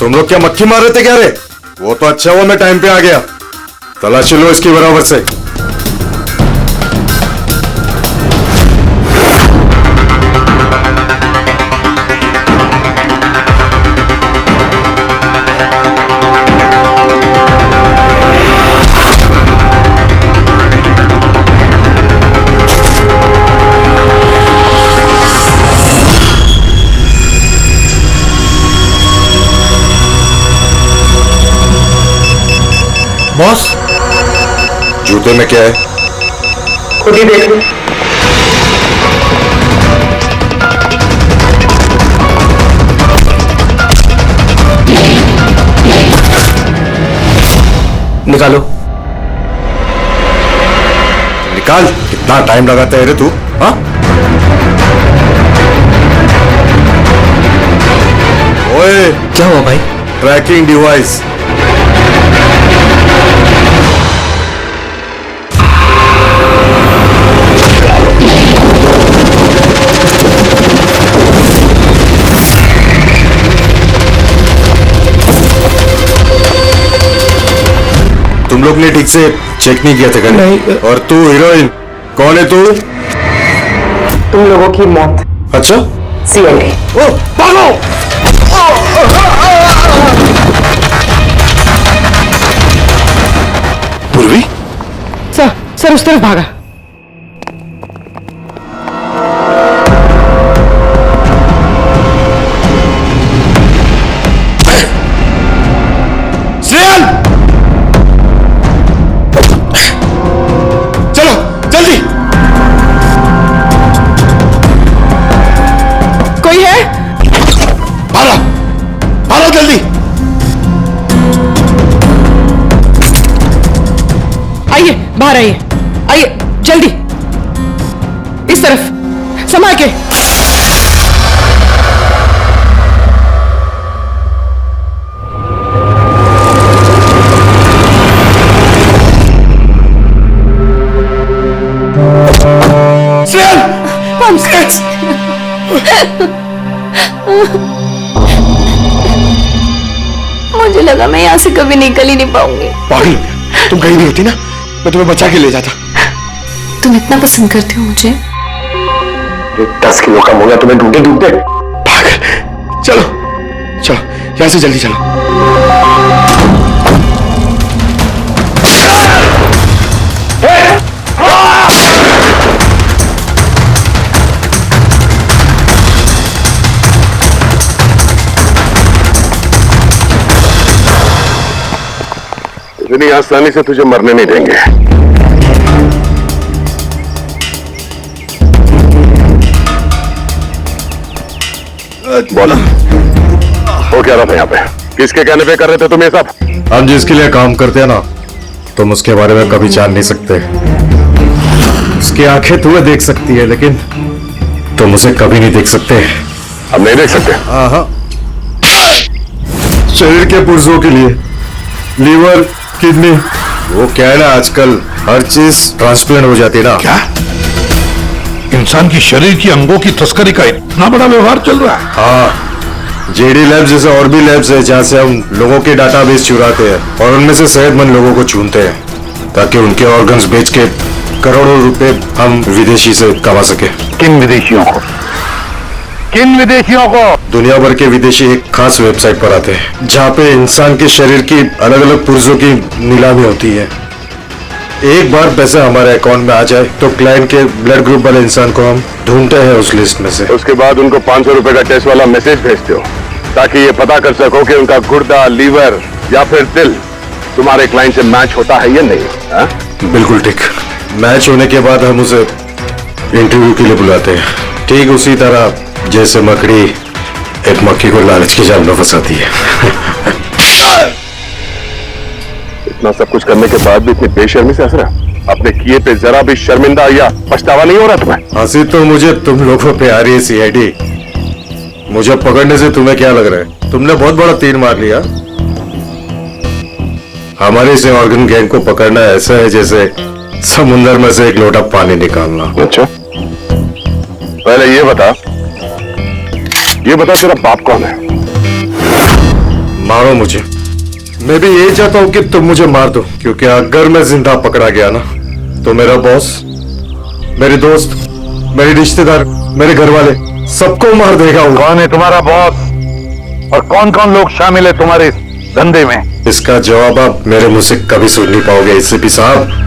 तुम लोग क्या मक्खी मार रहे थे क्या रे? वो तो अच्छा हुआ मैं टाइम पे आ गया। तलाशी लो इसकी बराबर से। बॉस, जूते में क्या है? खुद ही देख लो। निकालो। निकाल। कितना टाइम लगाता है रे तू? हाँ, ओए, क्या हुआ भाई? Tracking device. तुम लोग ने ठीक से चेक नहीं किया था क्या? नहीं। और तू हीरोइन, कौन है तू? तुम लोगों की मौत। अच्छा, सीआईडी। ओ भागो! पूर्वी, सर उस तरफ भागा। बाहर आइए, आइए जल्दी, इस तरफ संभाल के। मुझे लगा मैं यहाँ से कभी निकल ही नहीं पाऊंगी। पागल, तुम कहीं भी होती ना, मैं तुम्हें बचा के ले जाता। तुम इतना पसंद करते हो मुझे? 10 किलो कम हो गया तुम्हें ढूंढते ढूंढते। पागल, चलो चलो यहाँ से जल्दी चलो। इतनी आसानी से तुझे मरने नहीं देंगे। बोलो, वो क्या रहा था यहाँ पे? किसके कहने पे कर रहे थे तुम ये सब? हम जिसके लिए काम करते हैं ना, तुम उसके बारे में कभी जान नहीं सकते। उसकी आंखें तुम्हें देख सकती है, लेकिन तुम उसे कभी नहीं देख सकते। हम नहीं देख सकते? हाँ, शरीर के पुर्जों के लिए लीवर, किडनी, वो क्या है ना, आजकल हर चीज ट्रांसप्लांट हो जाती है ना। क्या इंसान की शरीर की अंगों की तस्करी का इतना बड़ा व्यवहार चल रहा है? हाँ, जेडी लैब्स जैसे और भी लैब्स है जहाँ से हम लोगों के डाटाबेस चुराते हैं और उनमें से सेहतमंद लोगों को चुनते हैं ताकि उनके ऑर्गन्स बेच के करोड़ों रुपए हम विदेशी से कमा सके। किन विदेशियों को? किन विदेशियों को? दुनिया भर के विदेशी एक खास वेबसाइट पर आते हैं जहाँ पे इंसान के शरीर की अलग अलग पुर्जों की नीलामी होती है। एक बार पैसा हमारे अकाउंट में आ जाए तो क्लाइंट के ब्लड ग्रुप वाले इंसान को हम ढूंढते हैं उस लिस्ट में से। उसके बाद उनको 500 रुपए का टेस्ट वाला मैसेज भेजते हो ताकि ये पता कर सको कि उनका गुर्दा, लीवर या फिर दिल तुम्हारे क्लाइंट से मैच होता है या नहीं। हा? बिल्कुल ठीक। मैच होने के बाद हम उसे इंटरव्यू के लिए बुलाते हैं, ठीक उसी तरह जैसे मकड़ी एक मक्खी को लालच के जाल में फंसाती है। इतना सब कुछ करने के बाद भी इतनी बेशर्मी से हंस रहा? अपने किए पे जरा भी शर्मिंदा या पछतावा नहीं हो रहा तुम्हें? हंसी तो मुझे तुम लोगों पे आ रही है सीआईडी। मुझे पकड़ने से तुम्हें क्या लग रहा है? तुमने बहुत बड़ा तीर मार लिया। हमारे से ऑर्गन गैंग को पकड़ना ऐसा है जैसे समुंदर में से एक लोटा पानी निकालना। अच्छा, पहले ये बता तेरा बाप कौन है? मारो मुझे। मैं भी यही चाहता हूँ कि तुम मुझे मार दो, क्योंकि अगर मैं जिंदा पकड़ा गया ना तो मेरा बॉस, मेरे दोस्त, मेरे रिश्तेदार, मेरे घर वाले सबको मार देगा। कौन है तुम्हारा बॉस और कौन कौन लोग शामिल है तुम्हारे इस धंधे में? इसका जवाब आप मेरे मुंह से कभी सुन नहीं पाओगे एसीपी साहब।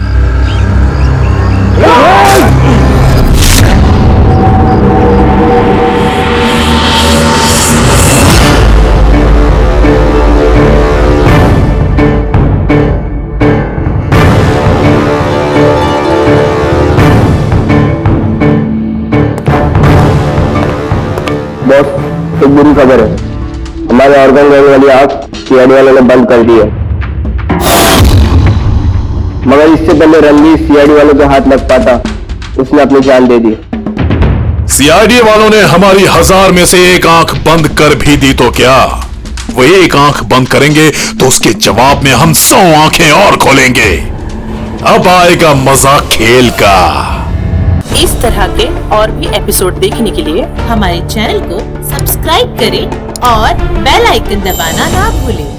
बॉस, एक बुरी खबर है। हमारे ऑर्गन गैंग वाली आग सीआईडी वालों ने बंद कर दी है, मगर इससे पहले रणवीर सीआईडी वालों के हाथ लग पाता, उसने अपनी जान दे दी। सीआईडी वालों ने हमारी 1000 में से एक आंख बंद कर भी दी तो क्या, वो एक आंख बंद करेंगे तो उसके जवाब में हम 100 आंखें और खोलेंगे। अब आएगा मजा खेल का। इस तरह के और भी एपिसोड देखने के लिए हमारे चैनल को सब्सक्राइब करें और बेल आइकन दबाना ना भूलें।